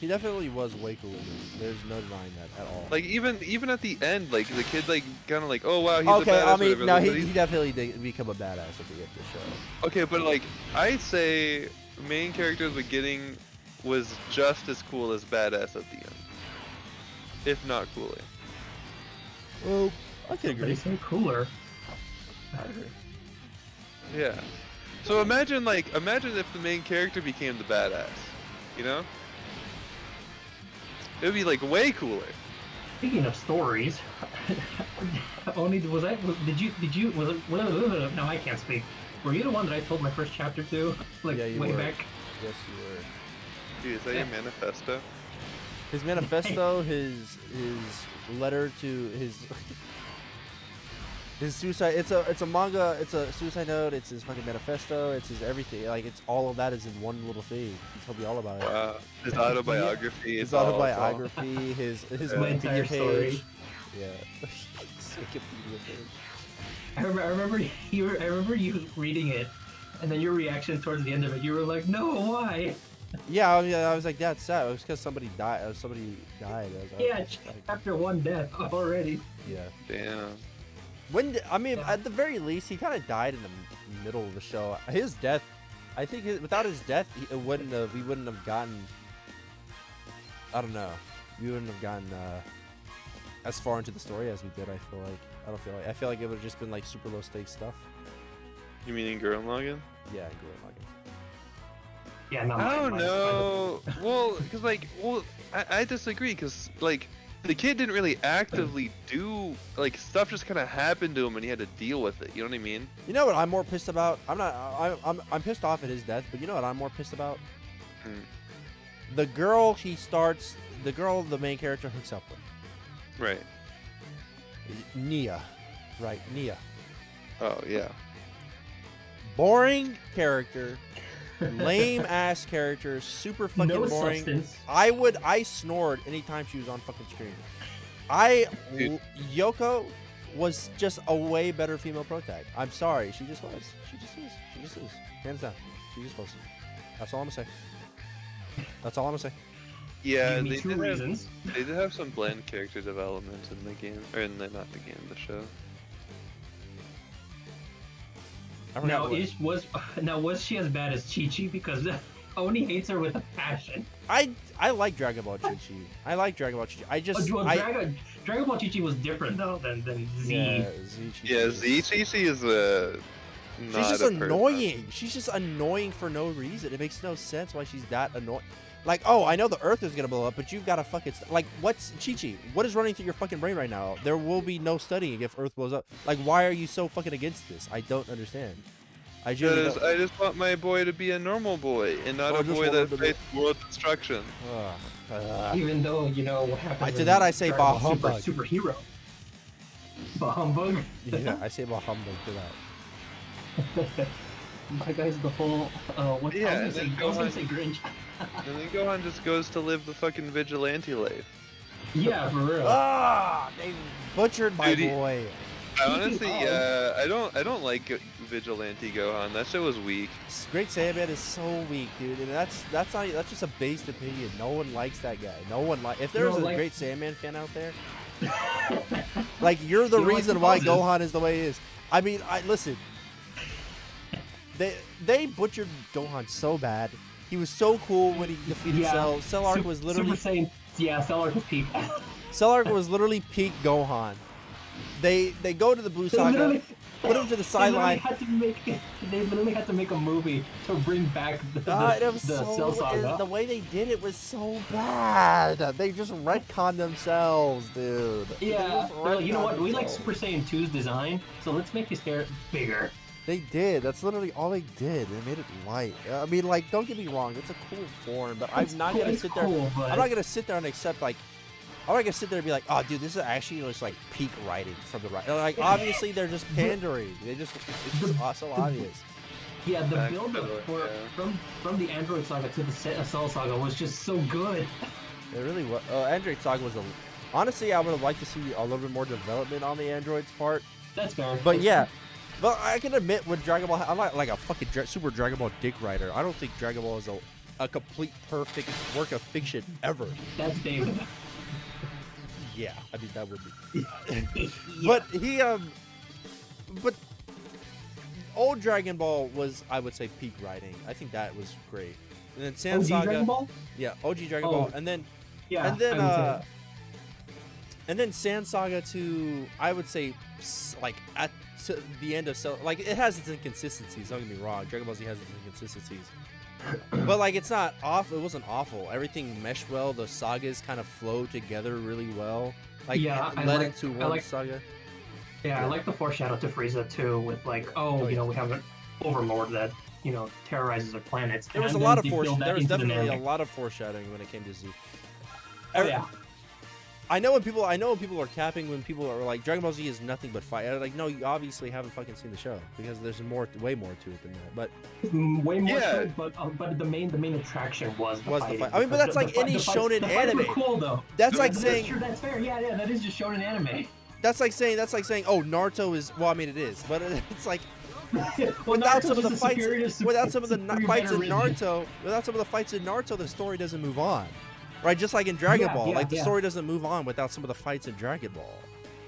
He definitely was way cooler. There's no denying that at all. Like even at the end, like the kid like kind of like, oh wow, he's okay, a badass. I mean, whatever, no, but he he's- definitely did become a badass at the end of the show. Okay, but like I'd say main character at the beginning was just as cool as badass at the end, if not cooler. Well, I can They say cooler. I agree. Yeah. So imagine if the main character became the badass, you know? It would be like way cooler. Speaking of stories, only was I? Did you? Was it? No, I can't speak. Were you the one that I told my first chapter to? Like Yeah, you way were. back. Yes, you were. Dude, is that your manifesto? His manifesto, his letter to his suicide. It's a manga. It's a suicide note. It's his fucking manifesto. It's his everything. Like it's all of that is in one little thing. He told me all about it. Wow. His autobiography. His it's all- autobiography. His My entire Wikipedia story. page. Yeah. His Wikipedia page. I remember you reading it, and then your reaction towards the end of it. You were like, "No, why?" Yeah, I was like, that's sad. It was because somebody died. Somebody died. Yeah, like, chapter 1 death already. yeah. Damn. I mean, Yeah. at the very least, he kind of died in the middle of the show. His death, I think, without his death, we wouldn't have gotten. I don't know. We wouldn't have gotten as far into the story as we did. I feel like it would have just been like super low stakes stuff. You mean in Gurren Lagann? Yeah, Gurren Lagann. Yeah, no. I don't know. Well, because I disagree. Because like the kid didn't really actively do like stuff. Just kind of happened to him, and he had to deal with it. You know what I mean? You know what I'm more pissed about? I'm pissed off at his death, but you know what I'm more pissed about? Hmm. The girl the main character hooks up with. Right. Nia. Right, Nia. Oh yeah. Boring character. Lame ass character. Super fucking no boring. substance. I snored anytime she was on fucking screen. Dude. Yoko was just a way better female protag. I'm sorry. She just was. She just is. Hands down. She just was. That's all I'm gonna say. That's all I'm gonna say. Yeah, Give me they two did, have, reasons. they did have some bland character development in the game, or in the not the game, the show. I forgot Now, what- was she as bad as Chi-Chi? Because Oni hates her with a passion. I like Dragon Ball Chi-Chi. I like Dragon Ball Chi-Chi. I just Dragon Ball Chi-Chi was different though than Z. yeah, Z Chi-Chi Yeah, is- ZCC is a. She's not just a person. annoying. She's just annoying for no reason. It makes no sense why she's that annoying. Like, oh, I know the Earth is gonna blow up, but you've got to fucking like, what's Chi-Chi? What is running through your fucking brain right now? There will be no studying if Earth blows up. Like, why are you so fucking against this? I don't understand. I Because just I just want my boy to be a normal boy and not I a just boy want that him to be- faces world destruction. Even though you know what happens. To in that I say Dragon Ball bah humbug. Superhero. Bah humbug. yeah, I say about humbug to that. My guy's the whole. What? Yeah, I was and gonna then say Grinch. And then Gohan just goes to live the fucking vigilante life. Yeah, for real. Ah, they butchered my Dude, boy. I honestly, Speaking I don't like Vigilante Gohan. That shit was weak. Great Saiyaman is so weak, dude, and that's just a based opinion. No one likes that guy. No one like. If there's No, a like- Great Saiyaman fan out there, like you're the You don't like reason the why poses. Gohan is the way he is. I mean, I listen. They butchered Gohan so bad. He was so cool when he defeated Yeah. Cell. Cell Arc was literally Super Saiyan. Yeah, Cell Arc was peak. Cell Arc was literally peak Gohan. They go to the Blue They Saga, literally- put him to the They literally sideline. had to make. They literally had to make a movie to bring back the It was Cell Saga. the way they did it was so bad. They just retconned themselves, dude. They Yeah, just they're like, you know retconned what? We like themselves. Super Saiyan 2's design, so let's make his hair bigger. They did. That's literally all they did. They made it light. I mean, like, don't get me wrong. It's a cool form, but I'm It's not cool- gonna it's sit there. cool, but- I'm not gonna sit there and accept like. I'm not gonna sit there and be like, oh, dude, this is actually just like peak writing from the right. Like, obviously, they're just pandering. It's just so obvious. Yeah, the Back build to up it, for yeah. from the Android Saga to the Cell Saga was just so good. It really was. Android Saga was a. Honestly, I would have liked to see a little bit more development on the androids part. That's fair. But yeah, but I can admit with Dragon Ball, I'm not like a fucking Super Dragon Ball dick writer. I don't think Dragon Ball is a complete perfect work of fiction ever. That's David. Yeah, I mean that would be. Yeah. But he but old Dragon Ball was, I would say, peak writing. I think that was great. And then Sand OG Saga, Dragon Ball? yeah, OG Dragon Oh. Ball, and then Yeah. and then I would say and then Sand Saga to, I would say, like at to the end of Cell, like it has its inconsistencies. Don't get me wrong, Dragon Ball Z has its inconsistencies, but like it's not off. It wasn't awful. Everything meshed well. The sagas kind of flowed together really well. Like Yeah, it I led like- into I one like- saga. Yeah, I like the foreshadow to Frieza too, with like, Oh, you know, we have an overlord that, you know, terrorizes our planets. There was a and lot then of they build foreshadowing. that There was into the definitely a anime. lot of foreshadowing when it came to Z. Oh, yeah. I know when people are capping when people are like Dragon Ball Z is nothing but fight. I'm like, no, you obviously haven't fucking seen the show because there's way more to it than that. But Way more Yeah. so, but the main attraction was the Was the fighting, fight. I mean, but because that's like any the fights- shonen the fights were anime. cool though. that's like That's saying true, that's fair. Yeah, that is just shonen anime. that's like saying oh, Naruto is, well, I mean it is, but it's like Well, without Naruto's some of the just a fights, superior- without some of the superior fights in better written. Naruto, the story doesn't move on. Right, just like in Dragon Yeah, Ball, yeah, like the yeah. story doesn't move on without some of the fights in Dragon Ball.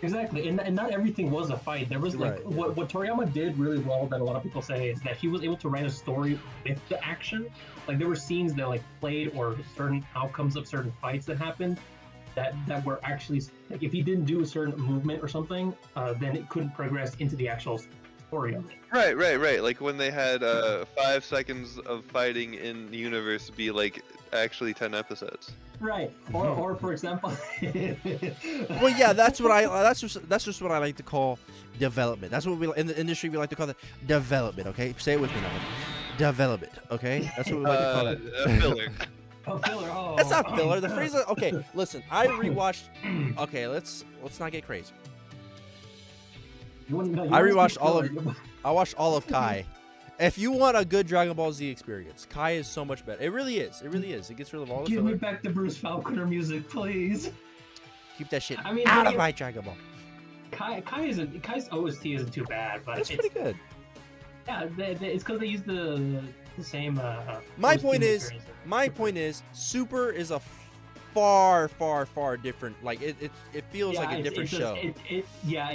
Exactly, and not everything was a fight. There was like Right, yeah. what Toriyama did really well that a lot of people say is that he was able to write a story with the action. Like there were scenes that like played or certain outcomes of certain fights that happened that were actually like if he didn't do a certain movement or something, then it couldn't progress into the actual story of it. Right. Like when they had 5 seconds of fighting in the universe be like actually 10 episodes. Right, or for example, Well, yeah, that's just what I like to call development. That's what we in the industry we like to call it development. Okay, say it with me now. Development. Okay, that's what we like to call it. Filler. oh, filler. Oh, That's not filler. The Frieza. Okay, listen. I rewatched. Okay, let's not get crazy. You wanna- no, you I wanna rewatched speak all of- filler. I watched all of Kai. If you want a good Dragon Ball Z experience, Kai is so much better. It really is. It really is. It gets rid of all the Give me filler. back the Bruce Falconer music, please. Keep that shit I mean, out like, of my Dragon Ball. Kai's OST isn't too bad, but It's pretty good. yeah, it's because they use the same. My OST point is, materials. my point is, Super is a far different. Like it feels like a it's- different it's show.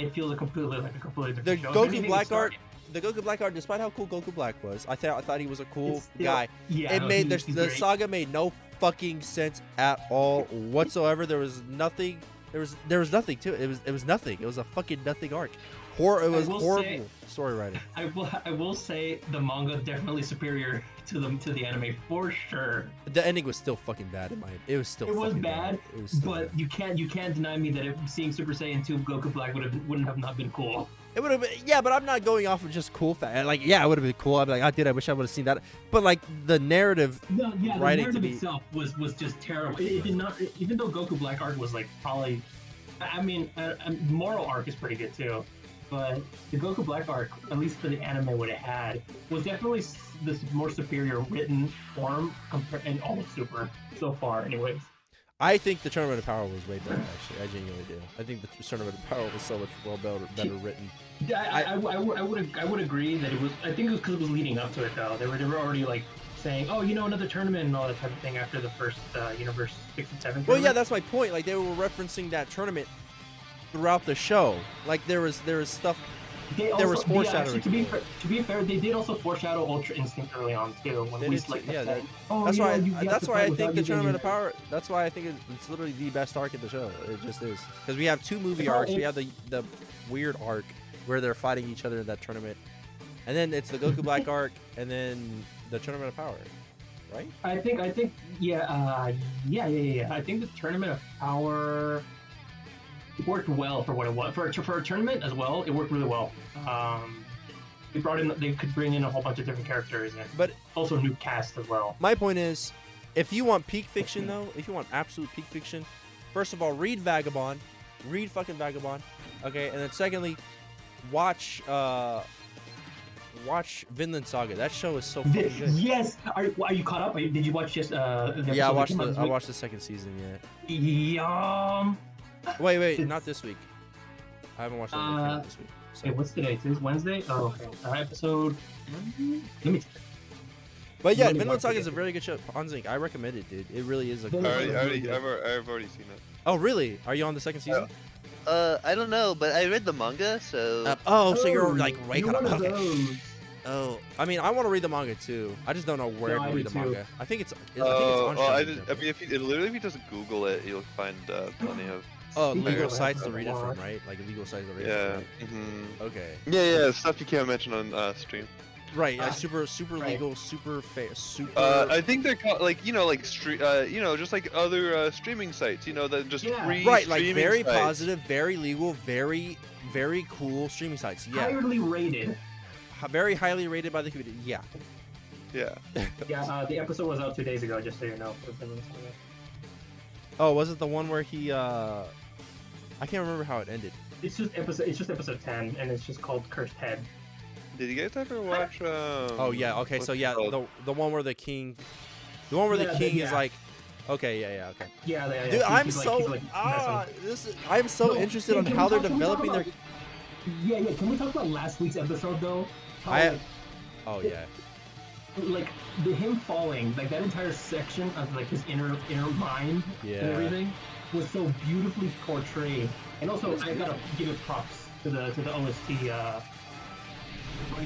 It feels completely The different show. Goku Anything Black start- Art, the Goku Black Art, despite how cool Goku Black was, I thought he was a cool it's still- guy. Yeah, It no, made he's the great. saga made no fucking sense at all whatsoever. There was nothing. There was nothing to it. It was nothing. It was a fucking nothing arc. It was will horrible say- story writing. I will say the manga definitely superior to the anime for sure. The ending was still fucking bad in my. It was still. It was fucking bad, It was still But bad. you can't deny me that seeing Super Saiyan 2 Goku Black wouldn't have not been cool. It would have been, yeah, but I'm not going off of just cool fact. Like, yeah, it would have been cool. I'd be like, oh, dude, I wish I would have seen that. But like the narrative, No, yeah, the Writing to narrative be- itself was just terrible. It did not, even though Goku Black arc was like probably, I mean, moral arc is pretty good too, but the Goku Black arc, at least for the anime, what it had was definitely this more superior written form compared and all of Super so far, anyways. I think the Tournament of Power was way better. Actually, I genuinely do. I think the Tournament of Power was so much better written. Yeah, I would agree that it was. I think it was because it was leading up to it though. They were already like saying, oh, another tournament and all that type of thing after the first Universe 6 and 7. Well, yeah, tournament. that's my point. Like they were referencing that tournament throughout the show. Like there was stuff. There was foreshadowing. To be fair, they did also foreshadow Ultra Instinct early on too. When They we did too, like yeah, said, that- oh, That's why. you got That's to why I fight think without the using Tournament of your- Power. That's why I think it's literally the best arc in the show. It just is because we have two movie Well, arcs. We have the weird arc where they're fighting each other in that tournament, and then it's the Goku Black arc, and then the Tournament of Power, right? I think, yeah. I think the Tournament of Power worked well for what it was. For a tournament as well, it worked really well. They could bring in a whole bunch of different characters and But also a new cast as well. my point is, if you want peak fiction though, if you want absolute peak fiction, first of all, read Vagabond, read fucking Vagabond, okay, and then secondly, watch Vinland Saga. That show is so fucking good. Yes. Are you caught up? Did you watch just Yeah, I watched the second season yet. Yum. Wait, It's- not this week. I haven't watched it this week. Okay, what's today? Today's Wednesday. Oh, okay. Episode. Let me. But yeah, Let me Vinland watch Saga it. is a very good show. Hanzink, I recommend it, dude. It really is a good Vinland show. Saga. really good. I've already seen it. Oh, really? Are you on the second season? I don't know, but I read the manga, so So you're like right you're caught up. one of Okay. those. Oh, I mean, I want to read the manga too. I just don't know where No, to I read do the too. manga. I think it's on I Shonen mean, Jump. if you just Google it, you'll find plenty of. Oh, Speaking legal of sites that, to read it War. from, right? Like legal sites to read it Yeah. from, hmm right? Okay. Yeah, stuff you can't mention on stream. Right, yeah, Ah, super right. legal, super super. I think they're called like just like other streaming sites. That just Yeah. free right, like streaming very sites. positive, very legal, very cool streaming sites. Yeah, Highly rated. very highly rated by the community. Yeah. Yeah. Yeah, the episode was out 2 days ago, just so you know. For Vinland Saga. Oh, was it the one where he? I can't remember how it ended. It's just episode 10, and it's just called Cursed Head. Did you guys ever watch? Oh yeah. Okay. what's So it yeah, called? the one where the king, the Yeah, king is yeah. like, okay, yeah, okay. Yeah. Dude, he's I'm like- so he's like I'm so No, interested can on we how they're talk- can we talk developing their. about- Yeah. Can we talk about last week's episode though? How, Oh yeah. like him falling, like that entire section of like his inner mind Yeah. and everything was so beautifully portrayed. And also, It was I gotta give it props to the OST.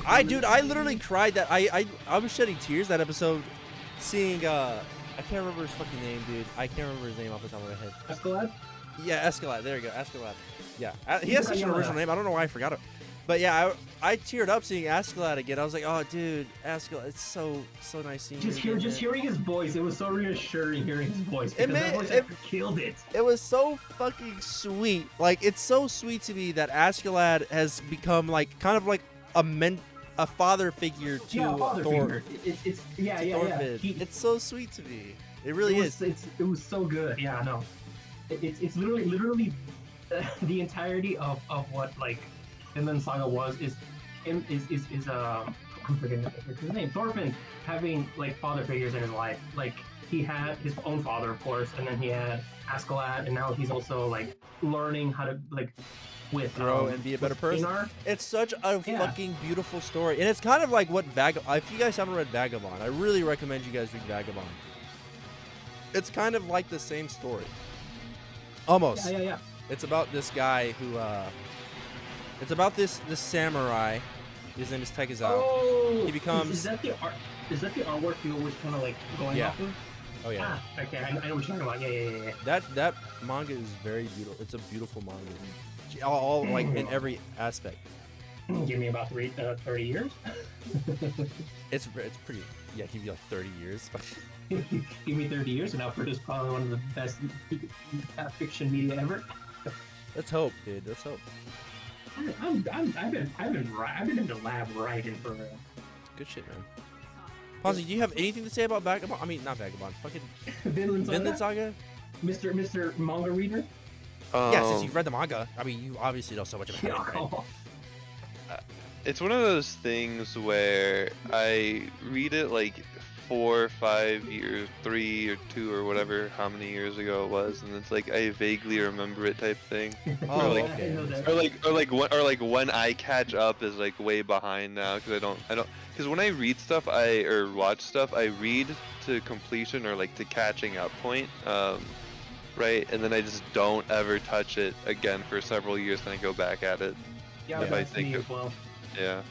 I literally cried that I was shedding tears that episode, seeing I can't remember his fucking name, dude. I can't remember his name off the top of my head. Escalade? Yeah, Escalade. There you go, Escalade. Yeah, he has such an Yeah. original name. I don't know why I forgot it. But yeah, I teared up seeing Escalade again. I was like, oh, dude, Escalade. It's so nice seeing. Just you again, man. hearing his voice, it was so reassuring hearing his voice. Because that voice it- actor killed it. It was so fucking sweet. Like, it's so sweet to me that Askeladd has become like kind of like a father figure to Yeah, father Thor. figure. It's yeah. Thorfinn. He- It's so sweet to me. It really is. It was so good. Yeah, I know. It's literally the entirety of what like Vinland Saga was is him is I'm forgetting his name. Thorfinn having like father figures in his life. Like he had his own father, of course, and then he had Askeladd, and now he's also like learning how to like with Grow and be a better person. Einar. It's such a Yeah. fucking beautiful story, and it's kind of like what If you guys haven't read Vagabond, I really recommend you guys read Vagabond. It's kind of like the same story, almost. Yeah. It's about this guy who, it's about this samurai. His name is Tekizao. Oh, He becomes- Is that the art? Is that the artwork you always kind of like going Yeah. off of? Oh yeah, Okay, I know what you're talking about. Yeah. that manga is very beautiful. It's a beautiful manga, all like in every aspect. Give me about 30 years. It's pretty. Yeah, give you like 30 years. Give me 30 years, and I'll produce probably one of the best fiction media ever. Let's hope, dude. Let's hope. I've been in the lab writing for Good shit, man. Ponzi, do you have anything to say about Vagabond? I mean, not Vagabond. Fucking Vinland Saga. Vinland Saga? Mr. Manga reader. Yeah, since you've read the manga. I mean, you obviously know so much about it, right? It's one of those things where I read it like 4 or 5 years, 3 or 2 or whatever, how many years ago it was, and it's like I vaguely remember it type thing. Oh, like- I know that. Or like when I catch up is like way behind now because I don't because when I read stuff or watch stuff I read to completion or like to catching up point, right, and then I just don't ever touch it again for several years, then I go back at it. Yeah, if that's I think me of- as well. Yeah.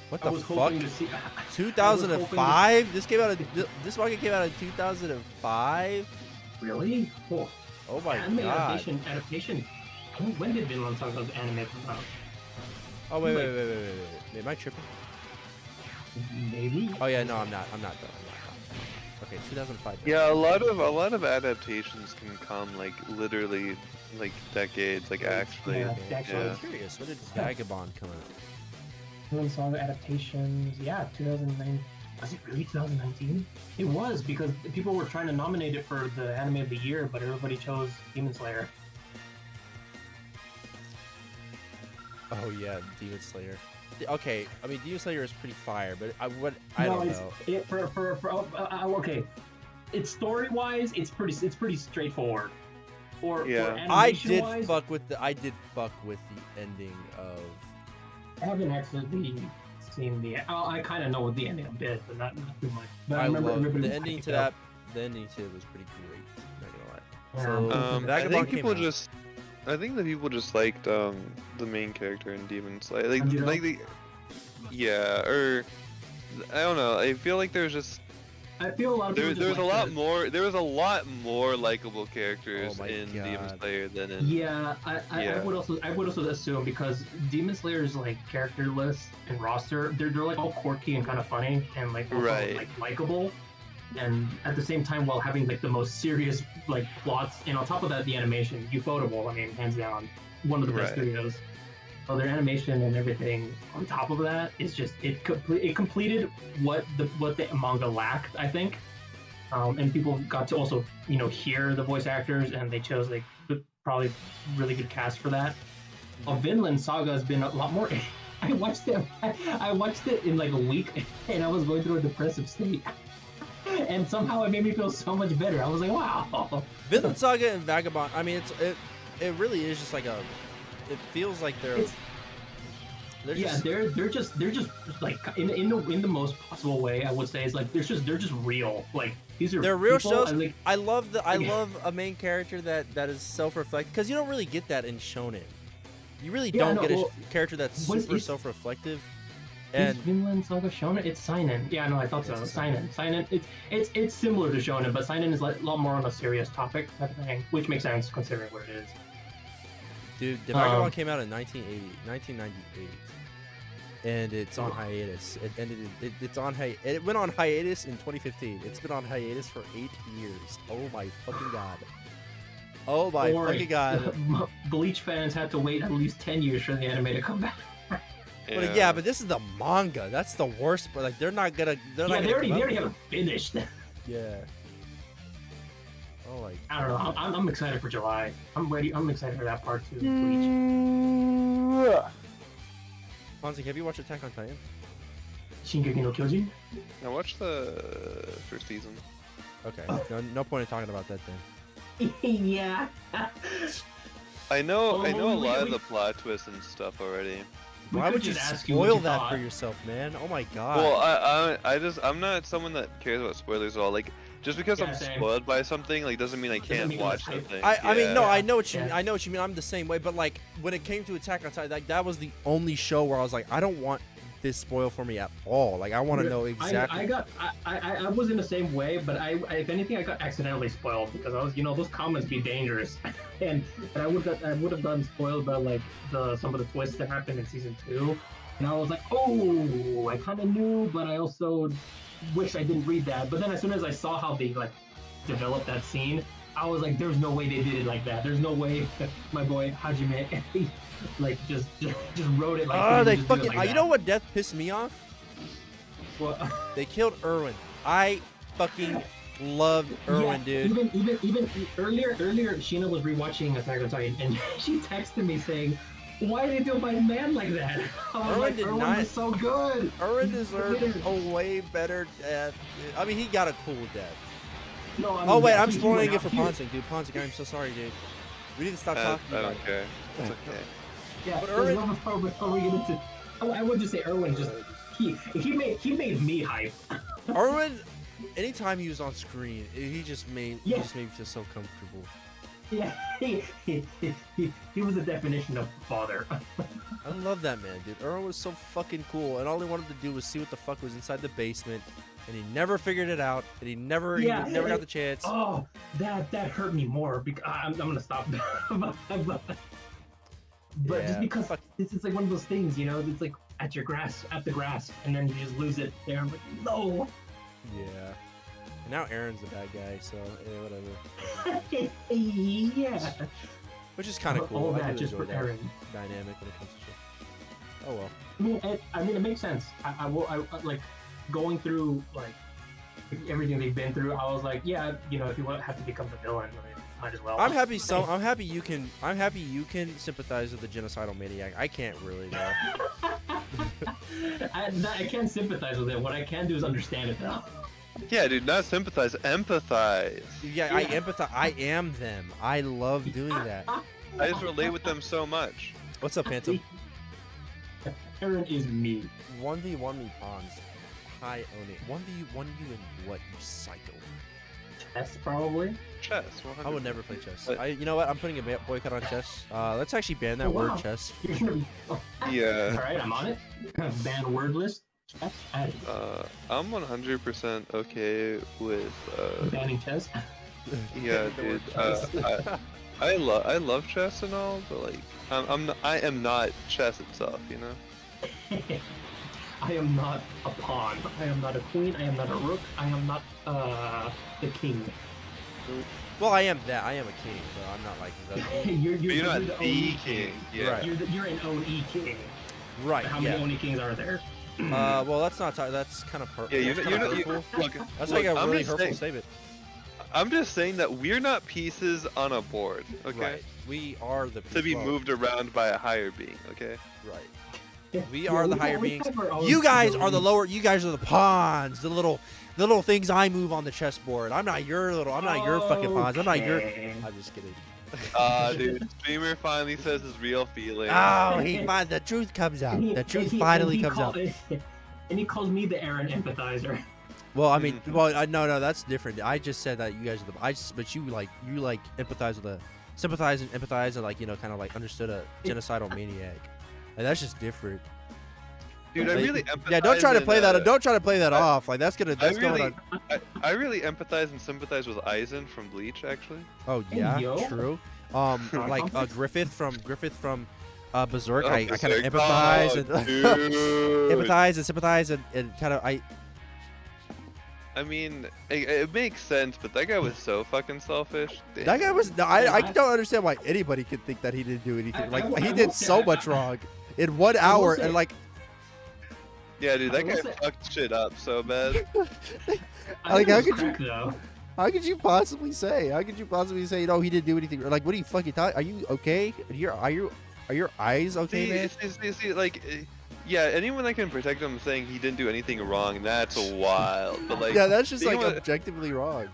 What I the was fuck? hoping to see. 2005? This came out of this manga came out in 2005. Really? Oh, Oh my anime god. adaptation. When did Vinland Saga's anime come out? Oh wait. Am I tripping? Maybe. Oh yeah, no, I'm not. I'm not though. Okay, 2005. Yeah, a lot of adaptations can come like literally like decades, like actually. Yeah. Okay, actually. so I'm curious. When did Vagabond come out? Vinland Saga adaptations. Yeah, 2009. Was it really 2019? It was because people were trying to nominate it for the anime of the year, but everybody chose Demon Slayer. Oh yeah, Demon Slayer. Okay, I mean Demon Slayer is pretty fire, but I No, don't it's, know. Okay, it's story wise, it's pretty straightforward. For I did animation-wise, fuck with the ending of. I haven't actually seen the. I kind of know what the ending a bit, but not too much. But I remember love everybody the was ending hyped to up. that. The ending to it was pretty great. Not gonna lie. Yeah. So I Vagabond think came people out. just I think that people just liked the main character in Demon Slayer. Tanjiro? Like the yeah, or I don't know. I feel like there's just I feel a lot of people just there was a like lot the- more there was a lot more likable characters Oh my in Demon God. Slayer than in Yeah, I Yeah. would also assume because Demon Slayer's like character list and roster, they're like all quirky and kind of funny and like also, Right. like likable, and at the same time while having like the most serious like plots, and on top of that the animation, Ufotable, I mean hands down one of the best Right. studios. So their animation and everything on top of that is just it completed what the manga lacked, I think. And people got to also, hear the voice actors, and they chose like probably really good cast for that. Vinland Saga has been a lot more. I watched it in like a week, and I was going through a depressive state, and somehow it made me feel so much better. I was like, wow. Vinland Saga and Vagabond. I mean, it really is just like a. It feels like they're. It's- They're Yeah, just, they're just like in the most possible way. I would say is like they're just real. Like these are They're real people, shows. and, like, I love a main character that is self-reflective, because you don't really get that in shonen. You really Yeah, don't no, get a well, character that's what is- super it's- self-reflective. Is And Vinland Saga shonen? It's seinen. Yeah, no, I thought so. It's Seinen. It's similar to shonen, but seinen is like a lot more on a serious topic type of thing, which makes sense considering what it is. dude, the Vagabond came out in 1998, and it's on hiatus. It ended. It's on It went on hiatus in 2015. It's been on hiatus for 8 years. Oh my fucking god. Oh my Or fucking god. Bleach fans had to wait at least 10 years for the anime to come back. But yeah, but this is the manga. That's the worst. But like, they're not gonna. They're Yeah, not they gonna. already come out haven't finished. Yeah. Oh my. I don't know. I'm excited for July. I'm ready. I'm excited for that part too. Bleach. Fonzie, have you watched Attack on Titan? Shingeki no Kyojin. I watched the first season. Okay. No point in talking about that then. Yeah. I know Oh, a lot of we- the plot twists and stuff already. We Why could would you just ask you what spoil you that thought. for yourself, man? Oh my god. Well, I'm not someone that cares about spoilers at all. Like just because Yeah, I'm same. spoiled by something, like doesn't mean I Doesn't can't mean watch it's hype. something. I mean, no, Yeah. I know what you Yeah. mean. I know what you mean. I'm the same way. But like, when it came to Attack on Titan, like that was the only show where I was like, I don't want this spoiled for me at all. Like, I want to know exactly. I was in the same way, but if anything, I got accidentally spoiled because I was, those comments be dangerous, and I would have gotten spoiled by like some of the twists that happened in season 2, and I was like, oh, I kind of knew, but I also wish I didn't read that. But then as soon as I saw how they like developed that scene, I was like, there's no way they did it like that. There's no way my boy Hajime like just wrote it like. Oh, they just do it fucking. like You know that. what death pissed me off? Well, They killed Erwin. I fucking loved Erwin, dude. Even earlier, Sheena was rewatching Attack on Titan, and she texted me saying, Why did they do my man like that? I was Erwin like, did Erwin not- was so good. Erwin deserved a way better death. I mean, he got a cool death. No, I mean, Oh wait, yeah, I'm he spoiling went it for out here. Ponzing, dude. Ponzing, I'm so sorry, dude. We need to stop I talking about don't it. care. It's okay. Yeah, But there's Erwin- one before we get into. I would just say Erwin just he made me hype. Erwin, anytime he was on screen, he just made Yeah. me feel so comfortable. Yeah, he was the definition of father. I love that man, dude. Erwin was so fucking cool, and all he wanted to do was see what the fuck was inside the basement, and he never figured it out, and he never got the chance. Oh, that hurt me more because I'm gonna stop. But Yeah, just because fuck. it's like one of those things, you know, it's like at the grass, and then you just lose it there. I'm like, no. Yeah. And now Aaron's the bad guy, so whatever. Yeah. Which is kind of cool. All I that do just enjoy for that Aaron. dynamic when it comes to shit. Oh well. I mean, it makes sense. I like going through like everything they've been through. I was like, yeah, you know, if you want have to become the villain, might as well. I'm happy. I'm happy you can. I'm happy you can sympathize with the genocidal maniac. I can't really though. I can't sympathize with it. What I can do is understand it though. Yeah, dude, not sympathize, empathize. Yeah, I empathize. I am them. I love doing that. I just relate with them so much. What's up, Phantom? Aaron is me. 1v1 me pawns. Hi, own it. 1v1 you and what, you psycho? Chess probably. Chess, 100%. I would never play chess. But- You know what? I'm putting a boycott on chess. Let's actually ban that Oh, wow. word chess. You're gonna be. Oh, Yeah. all right, I'm on it. Ban word list. Chess. Added. I'm 100% okay with Banning chess. yeah, The dude. word I love chess and all, but like I am not chess itself, you know. I am not a pawn. I am not a queen. I am not a rook. I am not the king. Well, I am that. I am a king, but I'm not like the. You're not the the OE king. Yeah. Right. You're an OE king. Right. How Yeah. many OE kings are there? Well, that's not. That's kind of Yeah, that's kinda hurtful. look, That's look, like a I'm really just hurtful saying- statement. I'm just saying that we're not pieces on a board, okay? Right. We are the To be well, moved around by a higher being, okay? Right. We are the higher beings. have our own You guys are the abilities. lower. You guys are the pawns. The little things I move on the chessboard. I'm not your little. I'm not your fucking pawns. I'm not your. Okay. I'm just kidding. Dude, streamer finally says his real feelings. Oh, the truth comes out. The truth finally comes out. And he calls me the Aaron empathizer. Well, I mean, no, that's different. I just said that you guys are the. But you empathize with the, sympathize and empathize and like kind of like understood a genocidal maniac. Like, that's just different. Dude, I Like, really empathize. Yeah, don't try to play and, that. Don't try to play that off. Like that's going really- on. I really empathize and sympathize with Aizen from Bleach, actually. Oh Hey, yeah, yo. true. Like Griffith from Berserk. Oh, I kind of Berserk. empathize Oh, and dude. empathize and sympathize and kind of I mean, it makes sense, but that guy was so fucking selfish. that guy was. I don't understand why anybody could think that he didn't do anything. Like I he will did say so that- much wrong in 1 I will hour say- and like Yeah, dude, I that will guy say- fucked shit up so bad. Like, how could you- Though. how could you possibly say? How could you possibly say no? He didn't do anything. Like what are you fucking talking? Are you okay? Are your eyes okay, man? See, like, yeah, anyone that can protect him saying he didn't do anything wrong, that's wild. But like, Yeah, that's just being like able to- objectively wrong.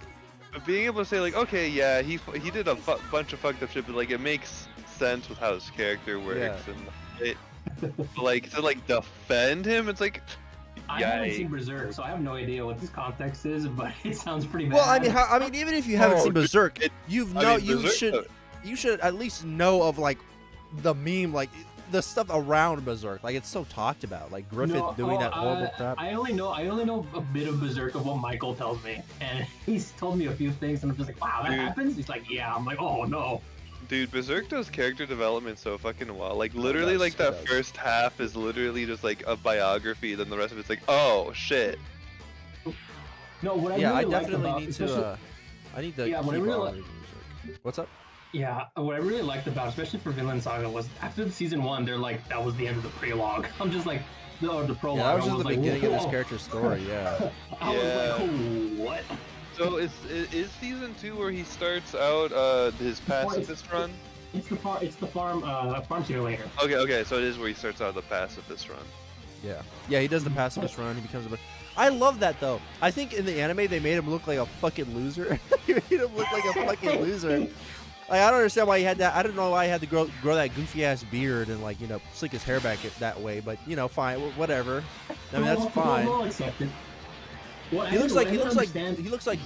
but being able to say like, okay, yeah, he did a bunch of fucked up shit, but like, it makes sense with how his character works, Yeah. and it, like, to like defend him, it's like, I haven't yikes. seen Berserk, so I have no idea what this context is, but it sounds pretty bad. Well, I mean, even if you haven't Oh, seen Berserk, it- you Berserk- should at least know of like the meme, like the stuff around Berserk. Like it's so talked about, like Griffith No, doing that horrible crap. I only know a bit of Berserk of what Michael tells me, and he's told me a few things, and I'm just like, wow, that Dude. happens. He's like, yeah. I'm like, oh no. Dude, Berserk does character development so fucking well. Like, literally, does, like, it that does. first half is literally just, like, a biography, then the rest of it's like, oh, shit. No, what I Yeah, I really liked definitely about, need especially- to. I need to Yeah, keep what I on really reading Berserk. What's up? Yeah, what I really liked about, especially for Vinland Saga, was after the season 1, they're like, that was the end of the prologue. I'm just like, the prologue. Yeah, that was I just the like, beginning of this whoa. character's story. Yeah. I was Yeah. like, oh, what? So, is season 2 where he starts out his pacifist run? It's the farm simulator. Okay, so it is where he starts out the pacifist run. Yeah, he does the pacifist run. He becomes a. I love that though. I think in the anime they made him look like a fucking loser. They made him look like a fucking loser. Like, I don't understand why he had that. I don't know why he had to grow that goofy ass beard and like slick his hair back that way. But fine, whatever. I mean that's fine. We'll accept it. Well, He looks like understand.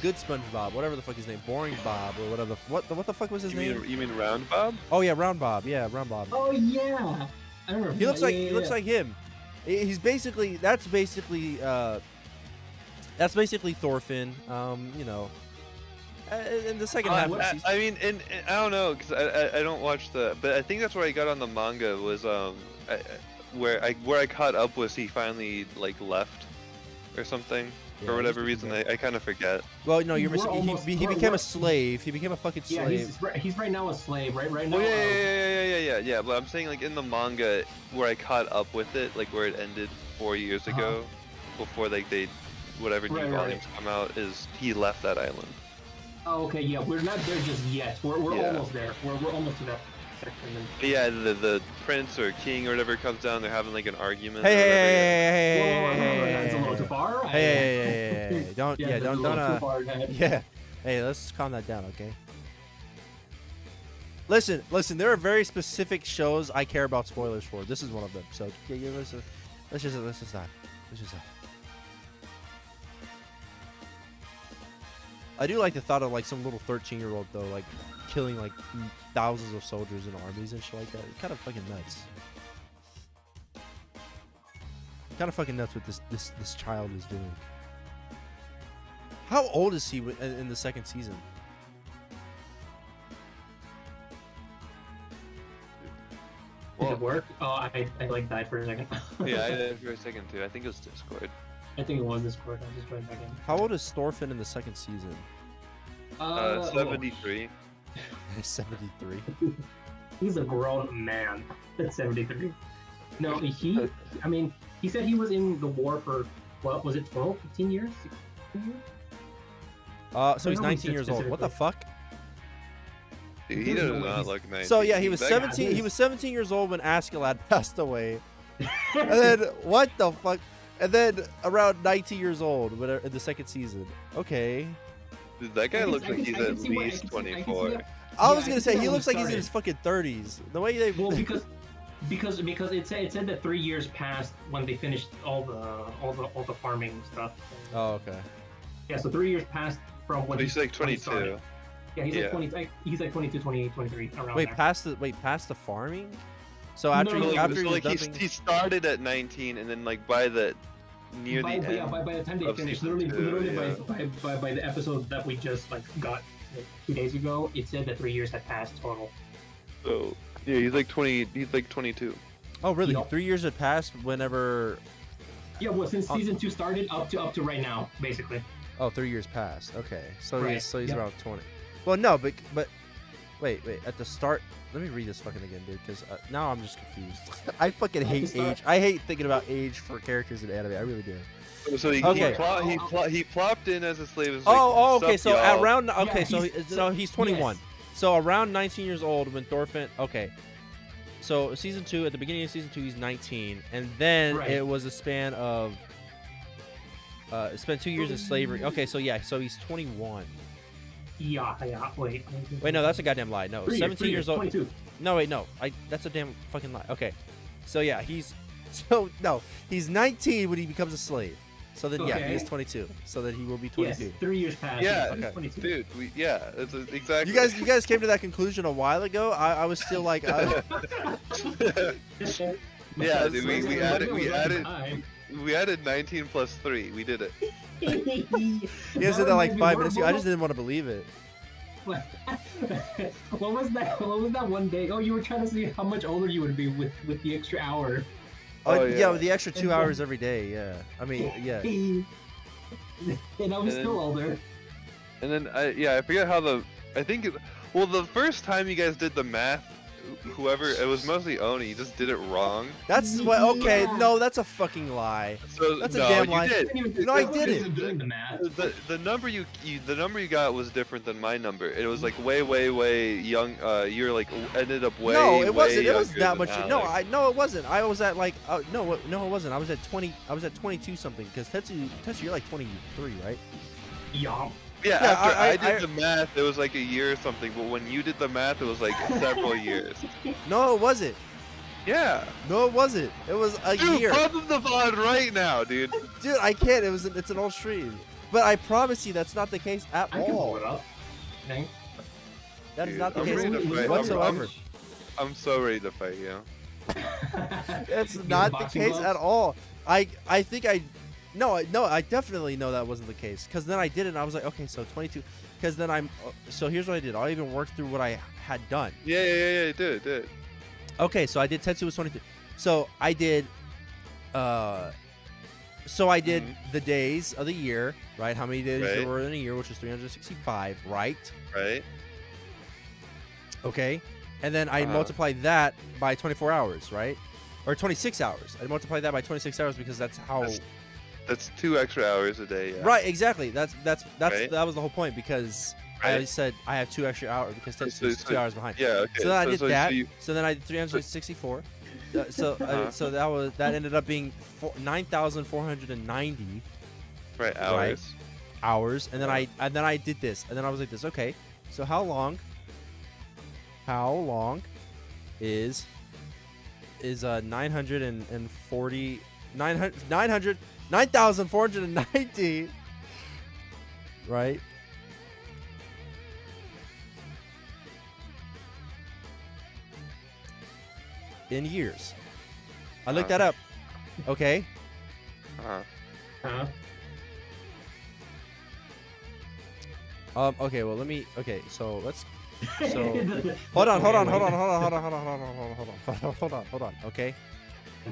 good SpongeBob, whatever the fuck his name, Boring Bob or whatever. What the fuck was his name? You mean Round Bob? Oh yeah, Round Bob. Yeah, Round Bob. Oh yeah, I remember. He looks Yeah, like yeah, he looks yeah. like him. He's basically that's basically Thorfinn. In the second half of the season. I mean, and I don't know because I don't watch but I think that's where I got on the manga was where I caught up was he finally like left or something. Yeah, For whatever he's reason, I kind of forget. Well, no, you're We're missing. almost- He we're- became a we're- slave. He became a fucking Yeah, slave. he's right now a slave. Right now. Oh yeah. But I'm saying like in the manga where I caught up with it, like where it ended 4 years ago, before like whatever new Right. volumes come out, is he left that island. Oh, okay. Yeah, we're not there just yet. We're Yeah. almost there. We're almost to that section. But yeah, the prince or king or whatever comes down, they're having like an argument. Hey, or hey, whatever, hey, yeah. hey, Whoa, hey, that's a little too far. hey, don't, Yeah, that's a don't, little too far ahead. yeah. Hey, let's calm that down, okay? Listen. There are very specific shows I care about spoilers for. This is one of them. So yeah, let's just not. I do like the thought of like some little 13-year-old though, like killing like thousands of soldiers in armies and shit like that. It's kind of fucking nuts. Kind of fucking nuts what this child is doing. How old is he in the second season? Did it work? Oh, I like died for a second. Yeah, I did for a second too. I think it was Discord. I think it was Discord. I just joined back in. How old is Thorfinn in the second season? 73. 73. He's a grown man at 73. No, I mean, he said he was in the war for, what, was it 12, 15 years? 16 years? So he's I know he 19 said years old. What the fuck? Dude, he does not look nice. So yeah, he was That- 17. He was 17 years old when Askeladd passed away. And then what the fuck? And then around 19 years old in the second season. Okay. Dude, that guy looks like he's I can at see why- I least can see- I can see 24. that. I Yeah, was I gonna can say see he how looks he like he's in started. his fucking 30s. The way they Well, because it said that 3 years passed when they finished all the farming stuff. Oh, okay. Yeah, so 3 years passed from when But he's like when he started. 22. Yeah, he's Yeah. like 20. He's like 22, 28, 23 around Wait, there. past the farming? So after No, he, no, after So he was like dumping, he started at 19, and then like by the near by, the yeah, end. by the time they of finished, season literally two, by the episode that we just like got like, 2 days ago, it said that 3 years had passed total. So yeah, he's like 20. He's like 22. oh really? Yup. 3 years had passed whenever. Yeah, well, since season 2 started up to right now, basically. Oh, 3 years passed. Okay, so Right, he's yep. around 20. Well, no, but wait. At the start, let me read this fucking again, dude, because now I'm just confused. I fucking At the hate start- age. I hate thinking about age for characters in anime. I really do. So he Okay. he plopped in as a slave. As, Oh, okay. "Sup, So y'all?" around Yeah, so he's 21. yes. So around 19 years old when Thorfinn. Okay. So season 2, at the beginning of season 2, he's 19, and then Right. it was a span of. Spent 2 years in slavery. Okay, so yeah, so he's 21. Yeah, wait. Wait, no, that's a goddamn lie. No, 17 years old. 22. No, wait, no. That's a damn fucking lie. Okay. So yeah, he's 19 when he becomes a slave. So then yeah, Okay. he's 22. So then he will be Yes, 22. 3 years passed. Yeah, he's okay. 22. Dude, it's exactly. You guys came to that conclusion a while ago. I was still like yeah, Because- dude, we because added- it we was at the added- time. we added 19 plus 3. We did it. you guys did that like 5 minutes ago. I just didn't want to believe it. What was that? What was that one day? Oh, you were trying to see how much older you would be with the extra hour. Oh, Oh, yeah, yeah. with the extra 2 hours every day. Yeah. I mean, yeah. And I was And still older. And then I forget how I think the first time you guys did the math whoever, it was mostly Oni. You just did it wrong. That's what. Okay, Yeah. no, that's a fucking lie. So That's a no, damn you lie. did. No, I That didn't. wasn't doing the math. The number you got was different than my number. It was like way young. You're like ended up way. No, it wasn't. way It was younger that than much. No, Alex. no, it wasn't. I was at like no, it wasn't. I was at 20. I was at 22 something because Tetsu, you're like 23, right? Yup. Yeah, Yeah, after I- I did the math, it was like a year or something. But when you did the math, it was like several years. No, it wasn't. Yeah. No, it wasn't. It was a Dude, year. pump up the VOD right now, dude. Dude, I can't. It's an old stream. But I promise you, that's not the case at I can pull all. it up. Thanks. That is Dude, not the I'm case ready to fight. whatsoever. I'm so ready to fight you. It's Get not the the boxing case gloves? at all. I think I I definitely know that wasn't the case because then I did it and I was like, okay, so 22. Because then so here's what I did. I even worked through what I had done. Yeah, do it. Okay, so I did Tetsu was 22. So I did the days of the year, right? How many days there Right. were in a year, which was 365, right? Right? Okay. And then I Uh-huh. multiplied that by 24 hours, right? Or 26 hours. I multiplied that by 26 hours because that's how That's 2 extra hours a day. Yeah. Right, exactly. That's Right. that was the whole point because I Right. said I have 2 extra hours because Tetsu's So- 2 hours behind. Yeah. Okay. So then I did that. you- So then I did 364. So Uh-huh. that ended up being 9,490 right hours. hours, and then I did this, and then I was like this. Okay, so how long is 9,490 right? In years. I looked that up. Okay. Uh-huh. Huh? Okay. Well, let me. Okay. So let's. So hold on. Okay.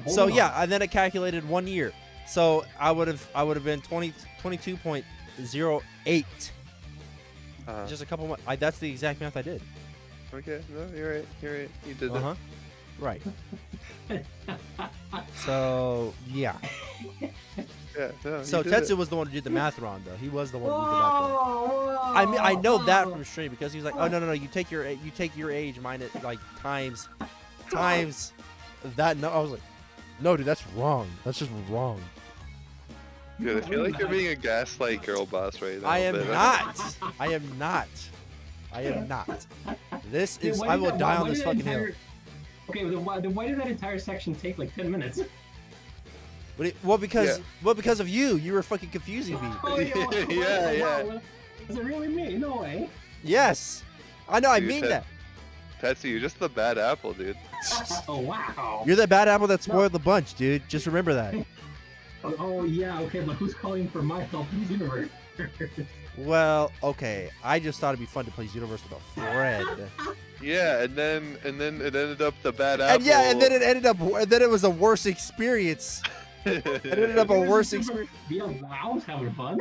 So yeah, and then it calculated 1 year. So I would have been 22.08. Uh-huh. Just a couple months. That's the exact math I did. Okay. No, you're right. You did Uh huh. Right. So yeah. it. Yeah. No, So you did Tetsu it. was the one who did the math wrong, though. He was the one who did the math wrong. I mean, I know that from stream because he's like, oh no, you take your age minus like times that. No, I was like, no, dude, that's wrong. That's just wrong. Dude, I feel like you're being a gaslight girl boss right now. I am but- not. I am not. I am not. This is. I will die on this fucking hill. Okay, then why did that entire section take like 10 minutes? Well, because of you. You were fucking confusing me. Oh, Yeah. Is it really me? No way. Yes. I know. I Dude, mean Ted- that. Tetsu, you're just the bad apple, dude. Oh, wow. You're the bad apple that spoiled the bunch, dude. Just remember that. Oh, yeah, okay, but who's calling for my help in the universe? Well, okay. I just thought it'd be fun to play Universe with a friend. Yeah, and then it ended up the bad apple. And yeah, and then it ended up. And then it was a worse experience. It ended up a worse experience. Yeah, I was having fun.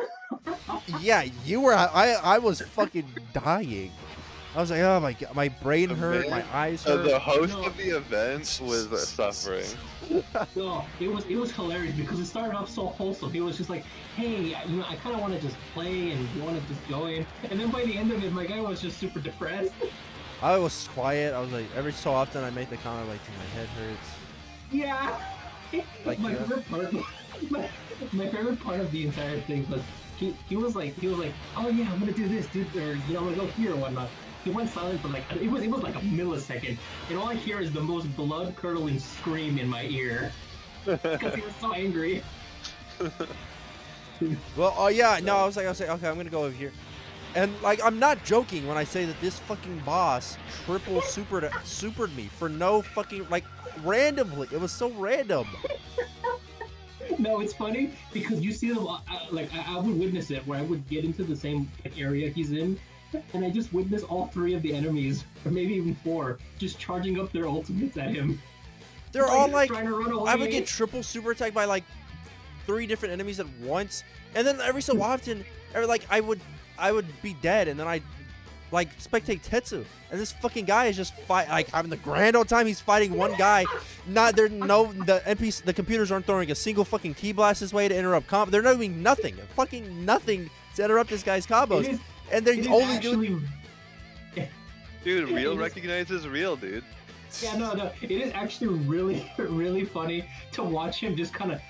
Yeah, you were. I was fucking dying. I was like, oh my god, my brain hurt, my eyes hurt. The host No. of the event was suffering. No, it was hilarious because it started off so wholesome. He was just like, hey, I kind of want to just play and you want to just go in. And then by the end of it, my guy was just super depressed. I was quiet. I was like, every so often I make the comment like, my head hurts. Yeah. Like, my yeah. favorite part. My favorite part of the entire thing was he was like, oh yeah, I'm gonna do this, dude, or I'm gonna go here or whatnot. He went silent for like it was like a millisecond, and all I hear is the most blood-curdling scream in my ear because he was so angry. Well, oh yeah, no, I was like, okay, I'm gonna go over here, and like, I'm not joking when I say that this fucking boss triple supered me for no fucking like randomly. It was so random. No, it's funny because you see them I would witness it where I would get into the same area he's in. And I just witnessed all 3 of the enemies, or maybe even 4, just charging up their ultimates at him. They're all like, trying to run away. I would get triple super attacked by like 3 different enemies at once, and then every so often, I would be dead, and then like spectate Tetsu, and this fucking guy is just having the grand old time. He's fighting one guy. The computers aren't throwing a single fucking key blast his way to interrupt combo. They're doing nothing, fucking nothing to interrupt this guy's combos, and they're only doing. Dude, real recognizes real, dude. Yeah, no. It is actually really, really funny to watch him just kind of,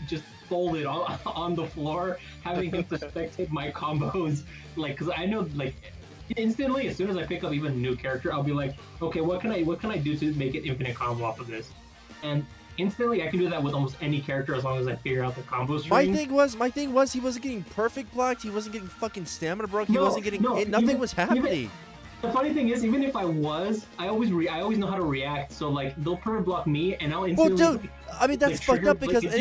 just folded on the floor, having him to spectate my combos. Like, because I know, like, instantly, as soon as I pick up even a new character, I'll be like, okay, what can I do to make it infinite combo off of this? And instantly, I can do that with almost any character as long as I figure out the combo string. My thing was he wasn't getting perfect blocked. He wasn't getting fucking stamina broke. He wasn't getting nothing was happening. The funny thing is, even if I was, I always know how to react. So like, they'll perfect block me, and I'll instantly. Well, dude, I mean that's fucked up because like,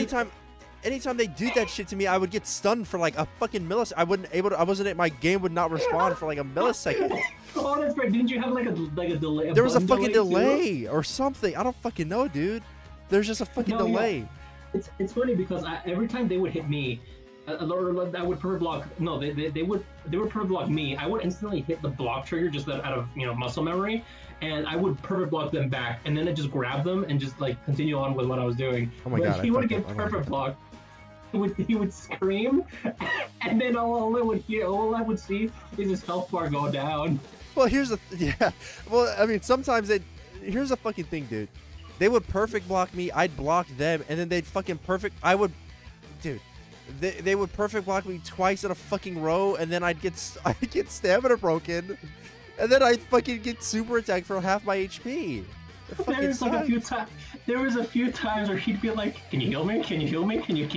anytime they do that shit to me, I would get stunned for like a fucking millisecond. My game would not respond for like a millisecond. Oh, that's right. Didn't you have like a delay? There was a fucking delay or something. I don't fucking know, dude. There's just a fucking delay. Yeah. It's funny because every time they would hit me, I would perfect block. No, they would perfect block me. I would instantly hit the block trigger just out of muscle memory, and I would perfect block them back, and then I just grab them and just like continue on with what I was doing. Oh my god! He would get perfect block. He would scream, and then all I would see is his health bar go down. Well, Well, I mean, sometimes here's the fucking thing, dude. They would perfect block me. I'd block them, and then they'd fucking They would perfect block me twice in a fucking row, and then I'd get stamina broken, and then I'd fucking get super attacked for half my HP. There was a few times where he'd be like, "Can you heal me? Can you heal me? Can you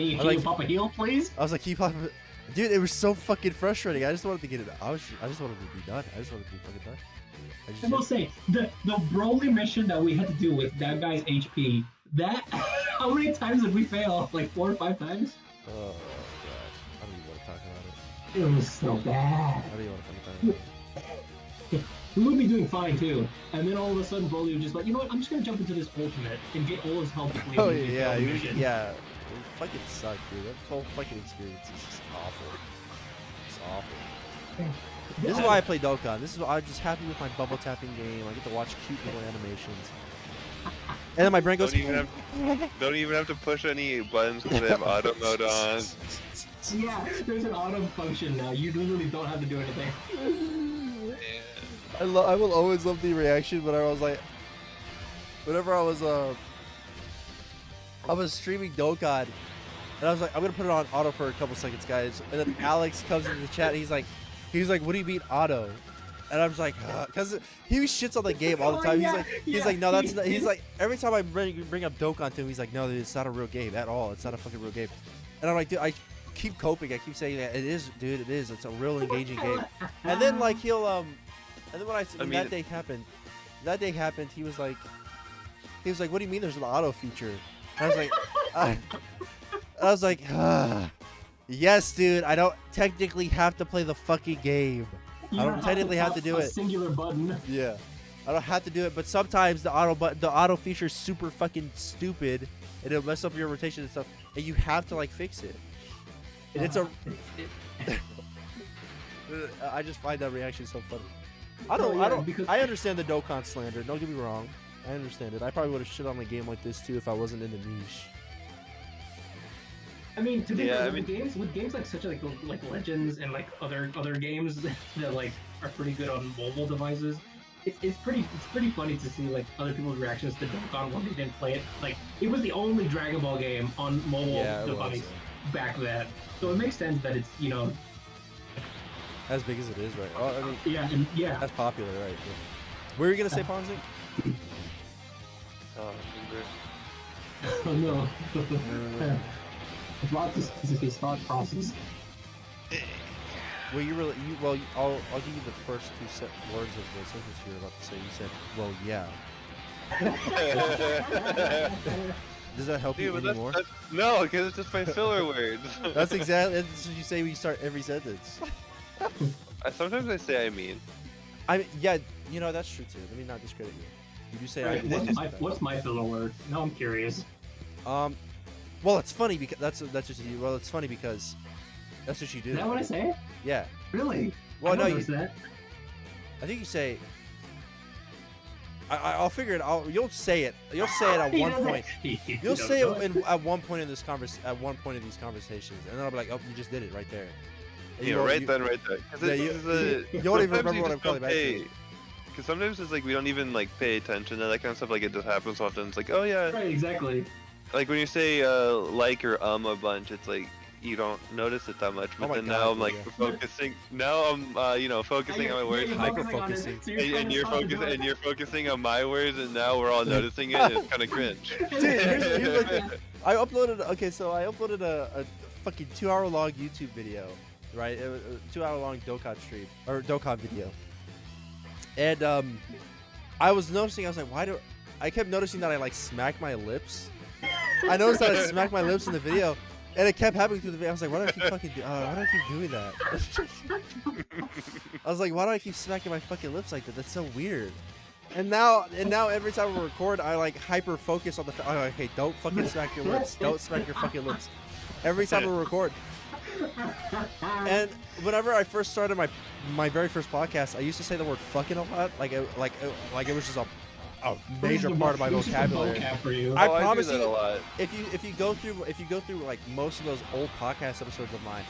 pop a heal, please?" I was like, "Keep on." Dude, it was so fucking frustrating. I just wanted to get it. I just wanted to be done. I just wanted to be fucking done. I will say the Broly mission that we had to do with that guy's HP. That how many times did we fail? Like 4 or 5 times. Oh god, I don't even want to talk about it. It was so bad. I don't even want to fucking talk about it. We would be doing fine too, and then all of a sudden Broly was just like, you know what? I'm just gonna jump into this ultimate and get all his health. Oh yeah, it fucking sucked, dude. That whole fucking experience is just awful. It's awful. This is why I play Dokkan. This is why I'm just happy with my bubble tapping game. I get to watch cute little animations. And then my brain goes. Don't even have to push any buttons because they have auto mode on. Yeah, there's an auto function now. You literally don't have to do anything. I will always love the reaction, but I was like, whenever I was streaming Dokkan, and I was like, I'm gonna put it on auto for a couple seconds, guys. And then Alex comes into the chat. And he's like, what do you mean auto? And I was like, because he shits on the game all the time. He's like, no, that's not. He's like, every time I bring up Dokkan to him, he's like, no, it's not a real game at all. It's not a fucking real game. And I'm like, dude, I keep coping. I keep saying that it is, dude. It is. It's a real engaging game. And then like he'll and then when that day happened, he was like, what do you mean there's an auto feature? And I was like, yes, dude. I don't technically have to play the fucking game. I don't technically have to do it. Singular button. Yeah, I don't have to do it, but sometimes the auto feature is super fucking stupid, and it'll mess up your rotation and stuff, and you have to like fix it. And it's I just find that reaction so funny. I understand the Dokkan slander. Don't get me wrong. I understand it. I probably would have shit on a game like this too if I wasn't in the niche. I mean, with games like such like Legends and like other games that like are pretty good on mobile devices, it's pretty funny to see like other people's reactions to Dokkan when they didn't play it. Like it was the only Dragon Ball game on mobile device back then, so it makes sense that it's as big as it is, right? Oh, I mean, yeah, that's popular, right? Yeah. What were you gonna say, Ponzi? Oh no. His thought process. Well, I'll give you the first 2 words of the sentence you're about to say. You said, "Well, yeah." Does that help you anymore? No, because it's just my filler words. That's exactly that's what you say when you start every sentence. Sometimes I say I mean. Yeah, that's true too. Let me not discredit you. You do say I mean. What's my filler word? Now I'm curious. Well, it's funny because that's what you. Well, it's funny because that's what you do. Is that what I say? Yeah. Really? Well, I no, that. I think you say. I'll figure it out. You'll say it. You'll say it at one point. You'll say it at one point in this at one point in these conversations, and then I'll be like, "Oh, you just did it right there." And Yeah, right then. 'Cause Yeah, you don't even remember what I'm calling back to. Because sometimes it's like we don't even like pay attention to that kind of stuff. Like it just happens often. It's like, oh yeah, Right, exactly. like when you say like or a bunch, it's like you don't notice it that much. But my then God, now I'm like yeah. focusing. Now I'm focusing on my words. hyper-focusing. And you're focusing on my words, and now we're all noticing it. And it's kind of cringe. Dude, here's like, I uploaded a fucking 2-hour long YouTube video, right? It was a 2-hour long Dokkan stream or Dokkan video, and I was noticing. I was like, I kept noticing that I like smack my lips. I noticed that I smacked my lips in the video. And it kept happening through the video. I was like, why do I keep why do I keep doing that? I was like, why do I keep smacking my fucking lips like that? That's so weird. And now every time we record, I like hyper focus on the. Okay, don't fucking smack your lips. Don't smack your fucking lips. Every time we record. And whenever I first started my very first podcast, I used to say the word fucking a lot. Like it was just a major part of my vocabulary. I promise do that you, a lot. if you go through like most of those old podcast episodes of mine,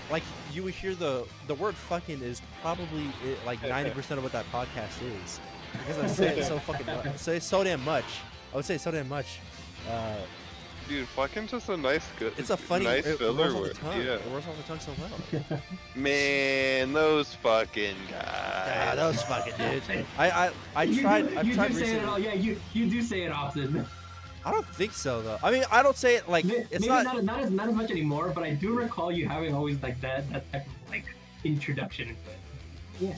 like you would hear the word fucking is probably like 90% of what that podcast is, because I say it so fucking say it so damn much. I would say it so damn much. Dude, fucking just a nice good. It's a funny nice it filler rolls off the word. tongue. Yeah. It rolls off the tongue so well. Man, those fucking guys. Yeah, those fucking dudes. I've You tried do say recently. it all. Yeah, you do say it often. I don't think so though. I mean, I don't say it like it's Maybe not. not as much anymore, but I do recall you having always like that type of like introduction into it.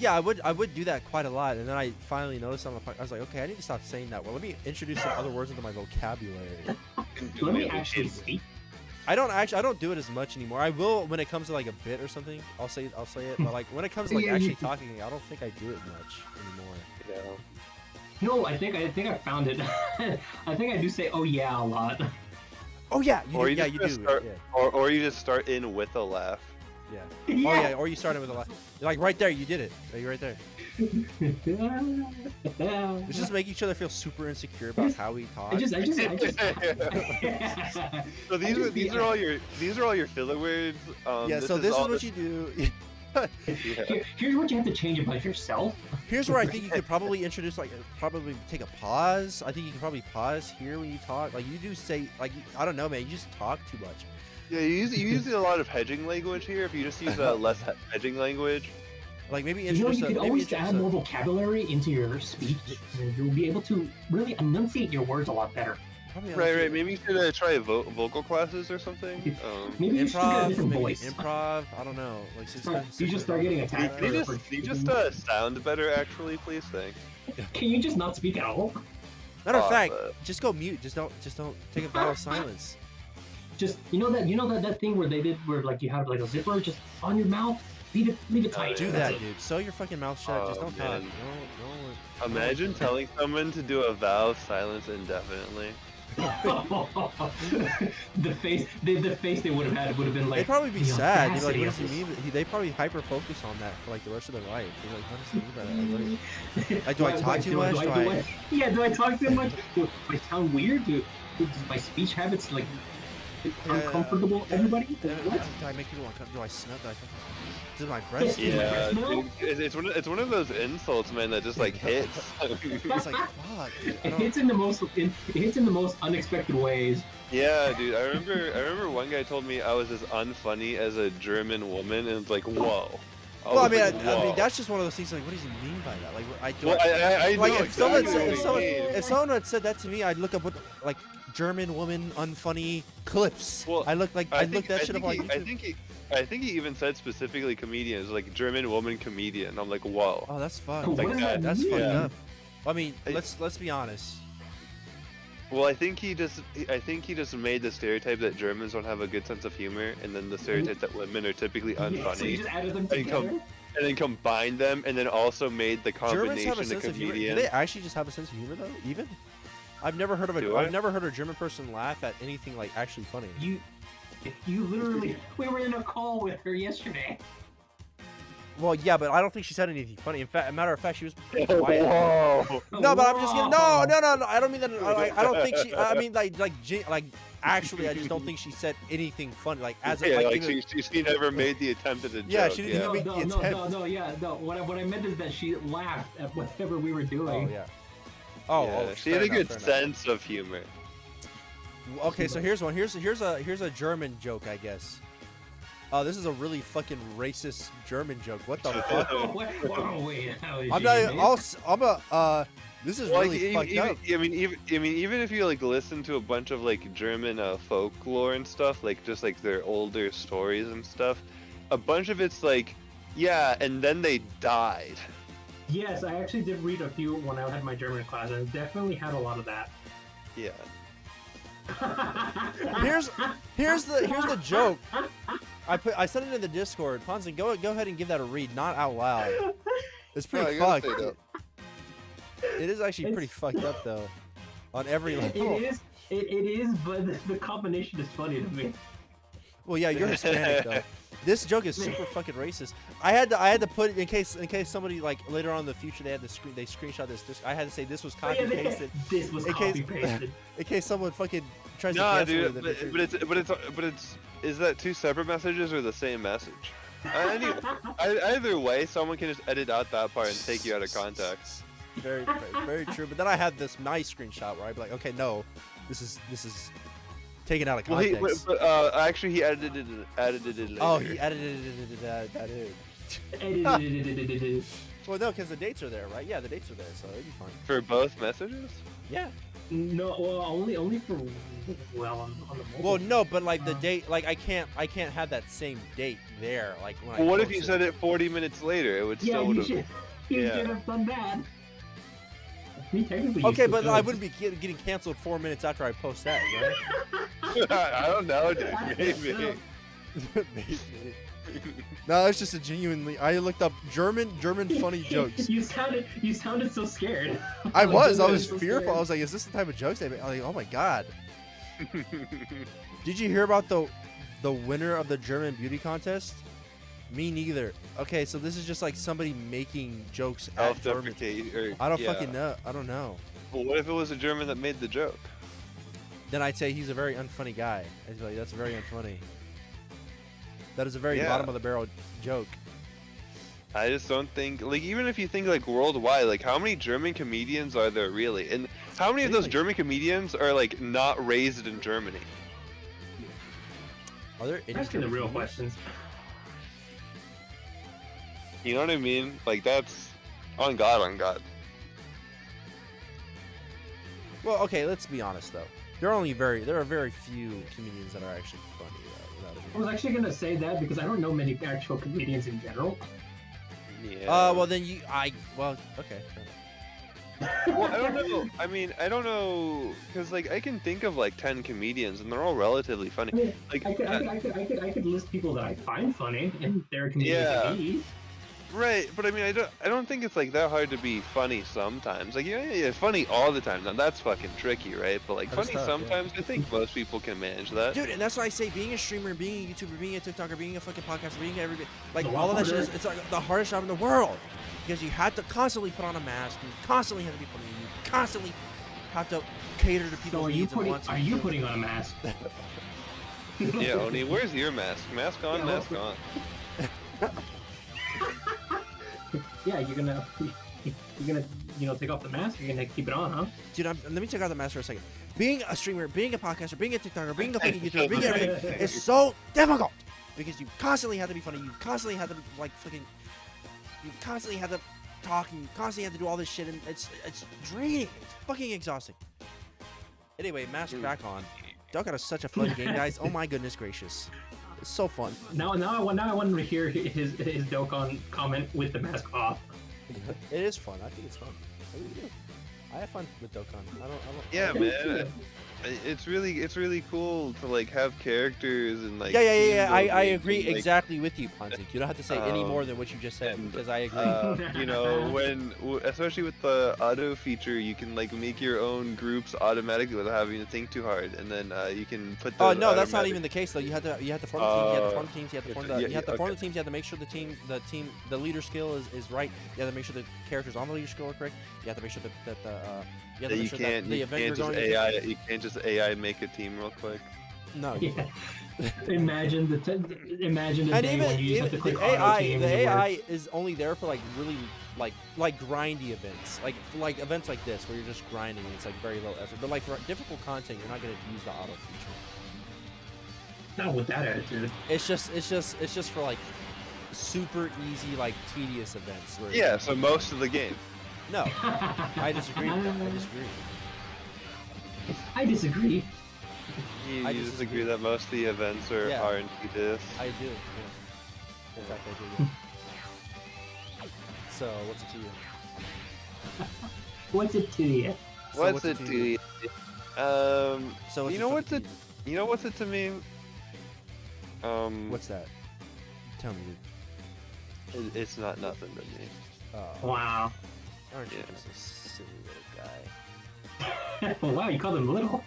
Yeah, I would do that quite a lot, and then I finally noticed on the podcast. I was like, okay, I need to stop saying that. Well, let me introduce some other words into my vocabulary. Let me actually speak. I don't do it as much anymore. I will when it comes to like a bit or something. I'll say it, but like when it comes to like Yeah, actually you- talking, I don't think I do it much anymore. Yeah. No, I think I found it. I think I do say "oh yeah" a lot. Oh yeah, you Or do. you Yeah, just you gotta do. start- Yeah, Or you just start in with a laugh. yeah. Oh yeah, or you started with a lot. You're like right there, you did it. You're right there. Let's just make each other feel super insecure about how we talk. I just. So these are all your filler words. Yeah, so this is what you do. Yeah. Here's what you have to change about yourself. Here's where I think you could probably introduce, like, probably take a pause. I think you can probably pause here when you talk. Like, you do say, like, I don't know, man, you just talk too much. Yeah, you use a lot of hedging language here. If you just use less hedging language. Like, maybe You know, introduce you could maybe always introduce add more vocabulary into your speech, and you'll be able to really enunciate your words a lot better. probably Right. Maybe you should try vocal classes or something. Maybe you should get a improv, different maybe voice. improv. I don't know. Like, You just start getting attacked. Can you just sound better, actually, please? Thanks. Can you just not speak at all? Matter of Oh, fact, but- just go mute. Just don't take a vow of silence. Just you know that thing where they did where like you have like a zipper just on your mouth. Leave it tight. Do That's that, dude. Sew your fucking mouth shut. Just Oh, don't talk. man. Don't Imagine telling someone to do a vow of silence indefinitely. the face they would have had would have been like. They'd probably be the sad. They'd be like, audacity what of does he this. mean? They probably hyper focus on that for like the rest of their life. They're like, what does he mean by that? Like, do I talk too much? Do I talk too much? Do I sound weird? Does my speech habits like uncomfortable? Everybody? Do What? I make people uncomfortable? Do I smell? Does my breath smell? Yeah, No. dude, it's one of those insults, man, that just like hits. It's like, fuck. Dude, I It don't- hits in the most unexpected ways. Yeah, dude. I remember one guy told me I was as unfunny as a German woman, and it's like, whoa. Well, I was mean, like, I whoa. mean, that's just one of those things. Like, what does he mean by that? Like, Well, I like know if someone exactly said, what he means. if someone had said that to me, I'd look up what like German woman unfunny clips. Well, I look like I I'd look that shit up on he, YouTube. I think he even said specifically comedians, like German woman comedian. I'm like, whoa. Oh, that's fucked. What like does that. That's mean? fucked Yeah. up. I mean, Hey. let's be honest. Well, I think he just made the stereotype that Germans don't have a good sense of humor, and then the stereotype that women are typically Yeah, so you unfunny, just added them And come- together. and then combined them, and then also made the Germans have a combination the sense of humor. Do comedian. they actually just have a sense of humor though? Even I've never heard of Do I? I've never heard a German person laugh at anything like actually funny. You literally. We were in a call with her yesterday. Well, yeah, but I don't think she said anything funny. In fact, a matter of fact, she was pretty Oh, quiet. whoa. No, but I'm just kidding. No, Whoa. no, no, no. I don't mean that. I don't think she. I mean, like, actually, I just don't think she said anything funny. Like, as Yeah, like, like even, she never made the attempt at a joke. Yeah, she didn't No, even make no, the no, attempt. no, yeah, no. What I meant is that she laughed at whatever we were doing. Oh yeah. Oh, Yeah, oh, she had fair a good enough, fair enough. sense of humor. Okay, so here's one. Here's a German joke, I guess. This is a really fucking racist German joke. What the fuck? Oh, wait, how is I'm she not. made? I'm a. This is Well, really fucked up. even if you like listen to a bunch of like German folklore and stuff, like just like their older stories and stuff, a bunch of it's like, yeah, and then they died. Yes, I actually did read a few when I had my German class, and it definitely had a lot of that. Yeah. Here's the joke. I sent it in the Discord. Ponzin, go ahead and give that a read, not out loud. It's pretty No, I fucked. gotta say It is actually pretty fucked up though, on every level. It is, but the combination is funny to me. Well, yeah, you're Hispanic though. This joke is super fucking racist. I had to put it in case somebody like later on in the future they screenshot this. I had to say this was Oh, copy pasted This was In case- copy pasted. in case someone fucking tries to No, cancel me. dude, in the future. but it's is that two separate messages or the same message? Either way, someone can just edit out that part and take you out of context. Very, very true. But then I had this nice screenshot where I'd be like, okay, no, this is taken out of Well, context. actually, he edited it later. Oh, he edited that in. Well, no, because the dates are there, right? Yeah, the dates are there, so it'd be fine. For both messages? Yeah. No, well, only for on the mobile. Well, no, but like the date, like I can't have that same date there. Like when Well, I what if post you said it 40 minutes later? It would Yeah, still you would have. should. You Yeah. should have done that. Me technically. Okay, you but could. I wouldn't be getting canceled 4 minutes after I post that, right? I don't know, dude. Maybe. Maybe. No, it's just a genuinely. I looked up German funny jokes. You sounded so scared. I Like, was genuinely so so fearful. scared. I was like, is this the type of jokes they make? I was like, oh my god. Did you hear about the winner of the German beauty contest? Me neither. Okay, so this is just like somebody making jokes at German. Self-deprecate. Or, I don't yeah. fucking know. I don't know. But what if it was a German that made the joke? Then I'd say he's a very unfunny guy. I'd be like, that's very unfunny. That is a very Yeah. bottom of the barrel joke. I just don't think, like, even if you think like worldwide, like, how many German comedians are there really? And how many of those Really? German comedians are like not raised in Germany? Are there any Asking the German real comedians? questions. You know what I mean? Like, that's on God, on God. Well, okay, let's be honest though. There are very few comedians that are actually funny. I was actually gonna say that because I don't know many actual comedians in general. Yeah. Well then well, okay. fair enough. Well, I don't know. I mean, I don't know, because like I can think of like 10 comedians, and they're all relatively I funny. mean, Like, I could list people that I find funny, and they're comedians Yeah. to me. right, but I mean, I don't think it's like that hard to be funny sometimes. Like, yeah, funny all the time. Now that's fucking tricky, right? But like, That's funny tough, yeah. sometimes. I think most people can manage that. Dude, and that's why I say being a streamer, being a YouTuber, being a TikToker, being a fucking podcaster, being everything, like It's a all lot of that shit, harder. it's like the hardest job in the world because you have to constantly put on a mask, you constantly have to be funny, you constantly have to cater to So people's are you needs and putting wants. are you putting on a mask? Yeah, Oni, where's your mask? Mask on, Yeah, mask well- on. Yeah, you're gonna take off the mask. You're gonna keep it on, huh? Dude, let me check out the mask for a second. Being a streamer, being a podcaster, being a TikToker, being a fucking YouTuber, being everything is so difficult because you constantly have to be funny. You constantly have to like fucking. You constantly have to talk. And you constantly have to do all this shit, and it's draining. It's fucking exhausting. Anyway, mask back on. Duck Out is such a fun game, guys. Oh my goodness gracious, it's so fun. Now I want to hear his Dokkan comment with the mask off. It is fun. I think it's fun. I really do. I have fun with Dokkan. I don't. Yeah, man. It's really cool to like have characters and like. Yeah. team I building agree and, like, exactly with you, Ponzik. You don't have to say any more than what you just said and, because I agree. you know, especially with the auto feature, you can like make your own groups automatically without having to think too hard, and then you can put. Oh those no, that's not automatic- even the case though. You have to form the teams. You have to form the teams. You have to form the okay. teams. You have to make sure the leader skill is right. You have to make sure the characters on the leader skill are correct. You have to make sure that you have to Yeah, make sure that the you event can't you're just going AI. You can't just AI make a team real quick. No. Yeah. Imagine imagine the And day even, when you have to the click auto AI, team the and it AI works. is only there for like really like grindy events, like events like this where you're just grinding and it's like very low effort. But like for difficult content, you're not gonna use the auto feature. Not with that attitude. It's just for like super easy like tedious events. Where Yeah, so most of the game. No, I disagree. I disagree. I disagree. You I disagree disagree. that most of the events are Yeah. RNG discs. I do. Yeah. In fact, I do. Yeah. So what's it to you? What's it to you? So What's it to you? So what's you it know fucking what's to it? You know what's it to me? What's that? Tell me. It's not nothing to me. Oh, Wow. aren't you Yeah. just a silly little guy? Wow, you called him little.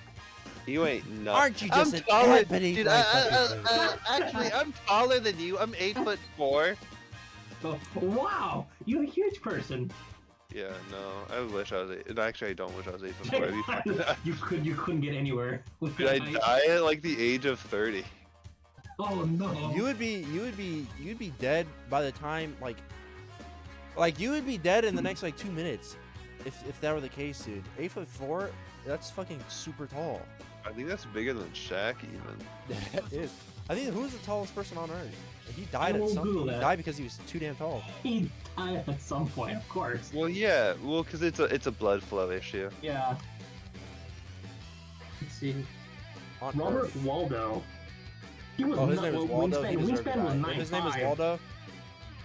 You ain't nothing. Aren't you just I'm an taller, ebony dude. white fucking Actually, I'm taller than you. I'm 8'4". Oh, wow, you're a huge person. Yeah, no. I wish I was 8. Actually, I don't wish I was 8'4". you couldn't get anywhere. with Did I that height. die at like the age of 30? Oh no. You'd be dead by the time like you would be dead in the next like 2 minutes if that were the case, dude. 8'4", that's fucking super tall. I think that's bigger than Shaq even. That is. I think who's the tallest person on Earth? He died I at will some. Google He that. died because he was too damn tall. He died at some point, of course. Well, yeah. Well, because it's a blood flow issue. Yeah. Let's see. On Robert Earth. Waldo. He was Oh, his not, name was well, Waldo. He Wingspan, deserved to Wingspan was die. 9'5". If his name is Waldo.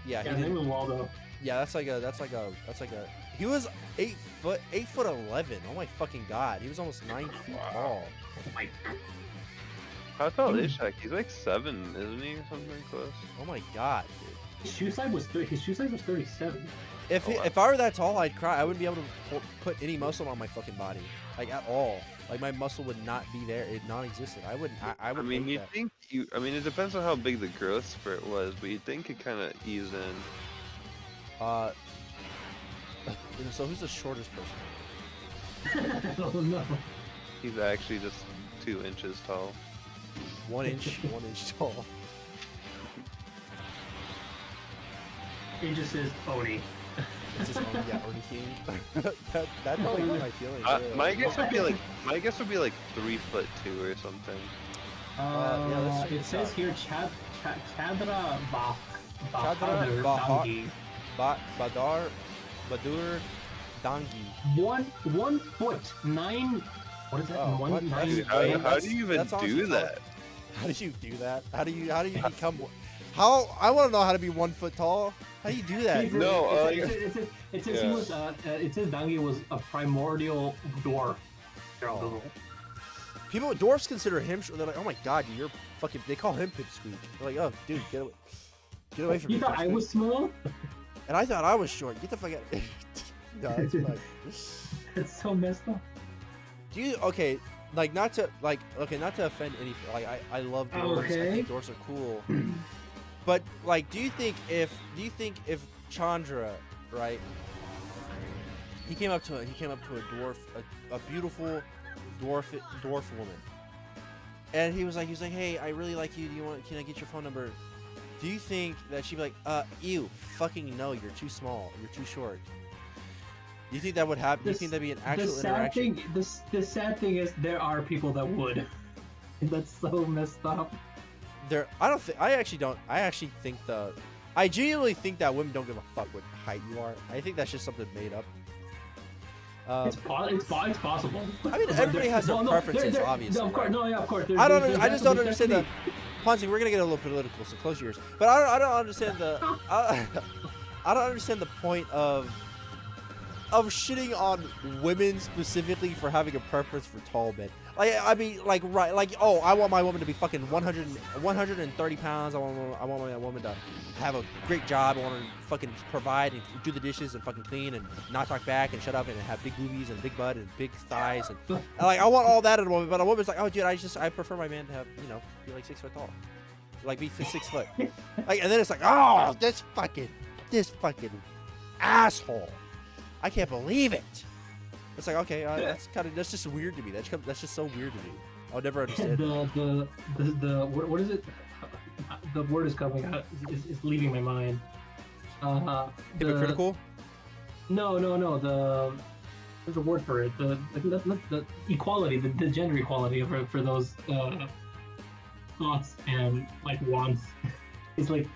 Yeah, Yeah, he his name did. was Waldo. Yeah, that's like a. He was 8'11". Oh my fucking god, he was almost 9 feet Wow. tall. Oh my. How tall is Shaq? He's like 7, isn't he? Or something close. Oh my god, dude. His shoe size was 37. If Oh, wow. if I were that tall, I'd cry. I wouldn't be able to put any muscle on my fucking body, like at all. Like my muscle would not be there. It non-existent. I wouldn't. I I would. mean, hate you that. think you? I mean, it depends on how big the growth spurt was, but you'd think it kind of ease in. So who's the shortest person? Oh no. He's actually just 2 inches tall. 1 inch, 1 inch tall. It just says Oni. It's his own, yeah, Oni King. That probably hurt my feelings. yeah. My guess would be like 3'2" or something. yeah, let's check It this says out. here Chadra Chadra Bahadur Bahar- Dangi. Badur Dangi. 1 foot 9. What is that? Oh, One what? nine. Dude, how That's- do you even that's honestly do tall. that? How do you do that? How do you become? How I want to know how to be 1 foot tall. How do you do that? No, It says he was. It says Dangi was a primordial dwarf. Here, I'll Google. People, dwarfs consider him. They're like, oh my god, dude, you're fucking. They call him Pipsqueak. They're like, oh, dude, get away from You me. thought I Pipsqueak." was small? And I thought I was short. Get the fuck out. No, it's fine. It's so messed up. Do you okay? Like not to offend any. Like I love dwarves. I Okay. think dwarves are cool. But like, do you think if Chandra, right? He came up to a dwarf, a beautiful dwarf woman, and he was like, hey, I really like you. Can I get your phone number? Do you think that she'd be like, ew, fucking no, you're too small, you're too short? Do you think that would happen? Do you think that'd be an actual the sad interaction? thing, the sad thing is there are people that would. That's so messed up. I actually think I genuinely think that women don't give a fuck what height you are. I think that's just something made up. It's possible. I mean, everybody has their preferences, obviously, No, of course, right? no, yeah, of course. I just don't understand the. Ponzi, we're gonna get a little political, so close your ears. But I don't understand the. I don't understand the point of of shitting on women specifically for having a preference for tall men. Like, I mean, like, right, like, oh, I want my woman to be fucking 130 pounds. I want my woman to have a great job. I want her to fucking provide and do the dishes and fucking clean and not talk back and shut up and have big boobies and big butt and big thighs and like, I want all that in a woman. But a woman's like, oh, dude, I prefer my man to have, you know, be like 6 foot tall, like be 6 foot. Like, and then it's like, oh, this fucking asshole. I can't believe it. It's like, okay, that's just weird to me. That's just so weird to me. I'll never understand. What is it? The word is coming out. Is leaving my mind. Hypocritical? No. There's a word for it. The equality, the gender equality for those thoughts and like wants. It's like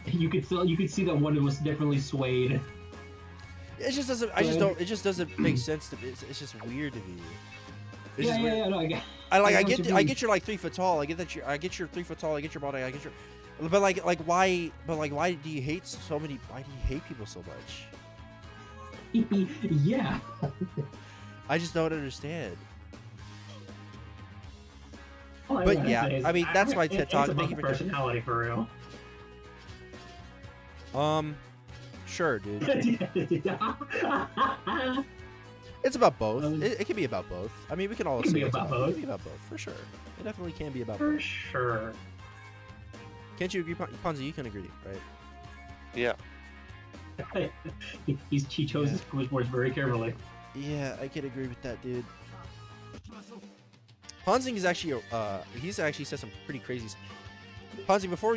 you could see that one was definitely swayed. It just doesn't. It just doesn't make sense to me. It's just weird to me. It's just weird. No, I get you're like 3 foot tall. I get you're 3 foot tall. I get your body. I get your. But why? But like, why do you hate so many? Why do you hate people so much? Yeah. I just don't understand. But yeah, I mean, that's my TED Talk. Thank you for personality for real. Sure, dude. It's about both. It can be about both. I mean, we can all say it's about both. It can be about both, for sure. It definitely can be about both. For sure. Can't you agree, Ponzi? You can agree, right? Yeah. He chose his words very carefully. Yeah, I can agree with that, dude. Ponzing is actually he's actually said some pretty crazy. Ponzi, before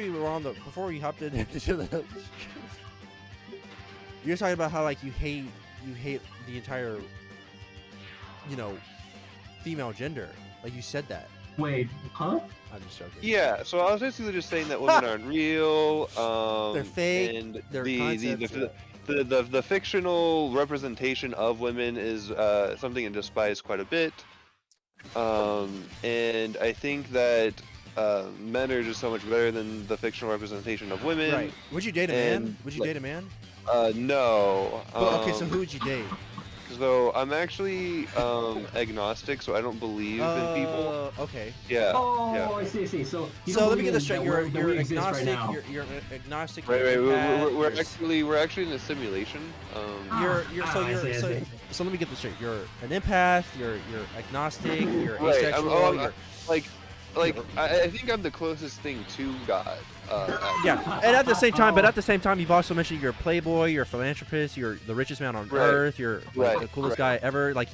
we hopped into the. You're talking about how like you hate the entire, you know, female gender. Like you said that. Wait, huh? I'm just joking. Yeah, so I was basically just saying that women aren't real. They're fake. And They're the fictional representation of women is something I despise quite a bit. And I think that men are just so much better than the fictional representation of women. Right. Would you date a man? Would you date a man? No. Well, okay, so who would you date? So I'm actually agnostic, so I don't believe in people. Okay. Yeah. Oh, yeah. I see. So let me get this straight. You're agnostic. agnostic. You're agnostic. Right. We're actually in a simulation. So let me get this straight. You're an empath. You're agnostic. You're right. asexual. I think I'm the closest thing to God. Yeah, and at the same time, you've also mentioned you're a playboy, you're a philanthropist, you're the richest man on earth, you're like, the coolest guy ever. Like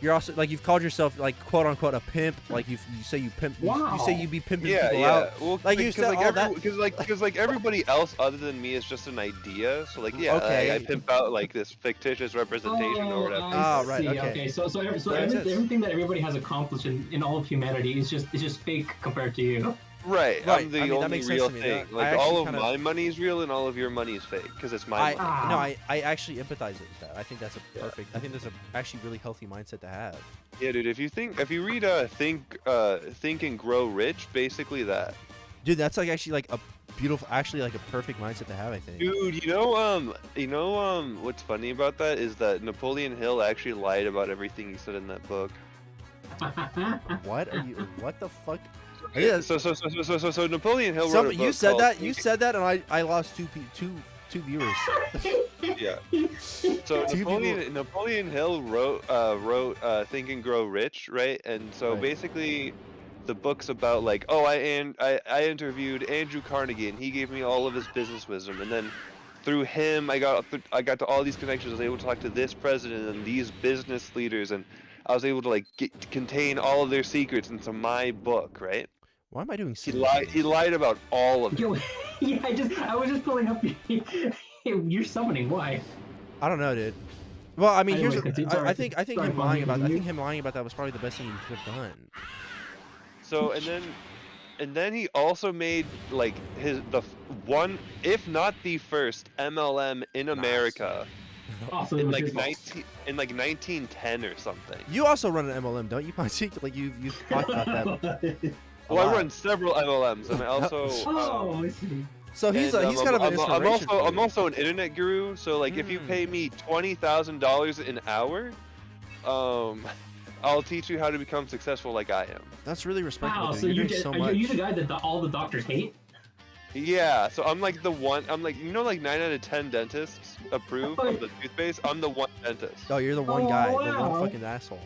you're also like you've called yourself like quote unquote a pimp. Like you say you pimp. You say you be pimping people out. Well, like you said all that. Because everybody else other than me is just an idea. So like I pimp out like this fictitious representation or whatever. Right. Okay. So everything that everybody has accomplished in all of humanity is just fake compared to you. Right. I'm the only real thing. thing. Like all of my money is real and all of your money is fake because it's my money. No, I actually empathize with that. I think that's a perfect. I think that's a actually really healthy mindset to have. Yeah, dude. If you read Think and Grow Rich, basically that. Dude, that's like actually like a beautiful, actually like a perfect mindset to have. I think. Dude, you know what's funny about that is that Napoleon Hill actually lied about everything he said in that book. What are you? What the fuck? Yeah. So Napoleon Hill wrote a book You said that, and I lost two viewers. Yeah. So Napoleon Hill wrote Think and Grow Rich, right? And so basically, the book's about like, I interviewed Andrew Carnegie, and he gave me all of his business wisdom, and then through him, I got to all these connections. I was able to talk to this president and these business leaders, and I was able to like contain all of their secrets into my book, right? Why am I doing? He lied about all of it. Yeah, I was just pulling up. You're summoning. Why? I don't know, dude. Well, I mean, anyway, I think him lying about that was probably the best thing he could have done. So and then he also made like the one, if not the first MLM in America. Awesome. In like 1910 or something. You also run an MLM, don't you, Ponzi? Like you've talked about that. Well, I run several MLMs, and I also. I see. So he's And, he's kind of an inspiration. for I'm you. also an internet guru. So like, if you pay me $20,000 an hour, I'll teach you how to become successful like I am. That's really respectable. Wow, dude. so You're you doing so are much. you the guy that all the doctors hate? Yeah, so I'm like the one. I'm like, like 9 out of 10 dentists approve of the toothpaste. I'm the one dentist. Oh, you're the one Oh, guy, the wow. one fucking asshole.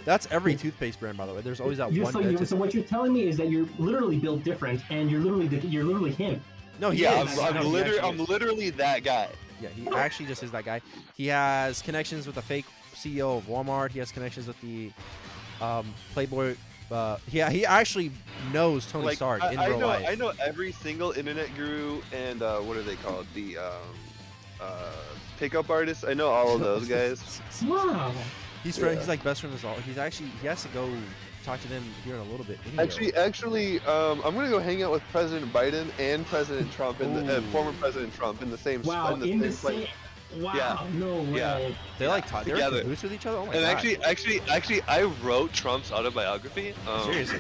That's every toothpaste brand, by the way. There's always that one So dentist. what you're telling me is that you're literally built different, and you're literally him. No, he Yeah, is. I'm No, he actually I'm is. literally that guy. Yeah, he actually just is that guy. He has connections with the fake CEO of Walmart. He has connections with the Playboy. He actually knows Tony Stark in real life. I know every single internet guru and what are they called? The pickup artists. I know all of those guys. Wow. He's like best friend with all. He has to go talk to them here in a little bit. Anyway. Actually, I'm gonna go hang out with President Biden and President Trump and the Ooh. former President Trump in the same Wow. in the same place. Wow. Yeah. No way. Yeah. They like they're together. in cahoots with each other. Oh my And god. actually, I wrote Trump's autobiography. Seriously.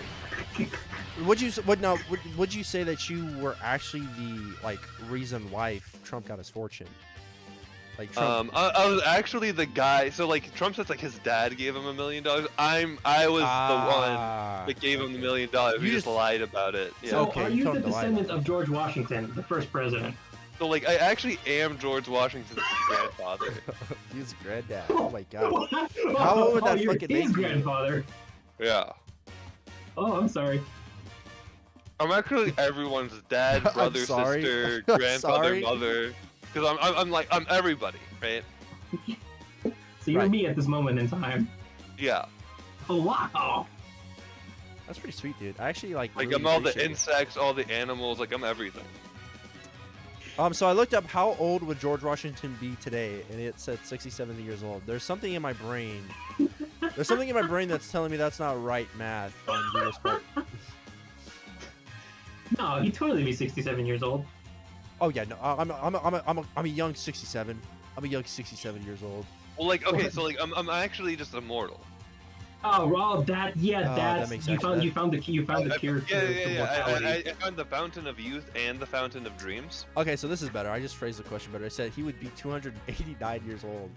Would you say that you were actually the like reason why Trump got his fortune? Like Trump. I was actually the guy. So like, Trump says like his dad gave him $1 million. I was the one that gave him the $1 million. We You just just- lied about it. Yeah. So Okay, are you you told the him to lie descendant about of George Washington, the first president? So like, I actually am George Washington's grandfather. He's granddad. Oh my god. How old would that you're fucking his make you? grandfather. Yeah. Oh, I'm sorry. I'm actually everyone's dad, I'm brother, sorry. sister, I'm grandfather, sorry. mother. Because I'm everybody, right? So you're Right. me at this moment in time. Yeah. Oh wow. That's pretty sweet, dude. I actually like. Like really I'm all the appreciate it. insects, all the animals. Like I'm everything. So I looked up how old would George Washington be today, and it said 67 years old. There's something in my brain. There's something in my brain that's telling me that's not right math on Google's part. No, he'd totally be 67 years old. Oh yeah, no, I'm a young 67. I'm a young 67 years old. Well, like okay, so like I'm actually just immortal. Oh, well, that that's makes you sense. found the cure to mortality. I found the fountain of youth and the fountain of dreams. Okay, so this is better. I just phrased the question better. I said he would be 289 years old.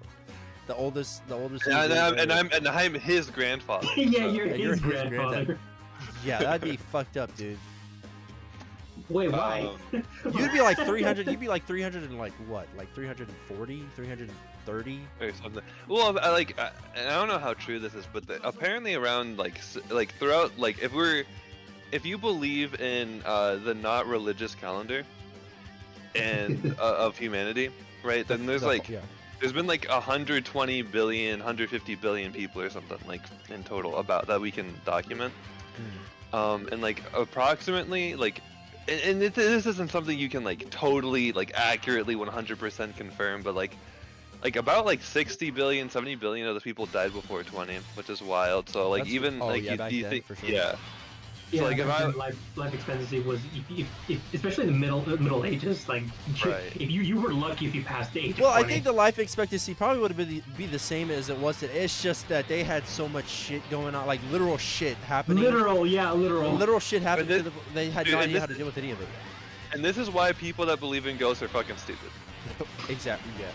The oldest. And I'm his grandfather. Yeah, you're Yeah, his you're his grandfather. granddad. Yeah, that'd be fucked up, dude. Wait, why? You'd be like 300. You'd be like 300 and like what? Like 340, 330. Or something. Well, and I don't know how true this is, but apparently around like throughout like if you believe in the not religious calendar and of humanity, right? Then there's there's been like 120 billion, 150 billion people or something like in total about that we can document. And like approximately like. And this isn't something you can like totally like accurately 100% confirm, but like about like 60 billion, 70 billion of those people died before 20, which is wild. So like That's- even oh, like yeah, you, back do you then, think for sure. yeah. Yeah, So, like, if back I- then, life expectancy was, if especially in the Middle Ages, like Right. if you were lucky if you passed the age. Well, of I 20. think the life expectancy probably would have be the same as it was today. It's just that they had so much shit going on, like literal shit happening. literal Shit happened. But They had dude, no and idea how this- to deal with any of it. And this is why people that believe in ghosts are fucking stupid. Exactly. Yeah.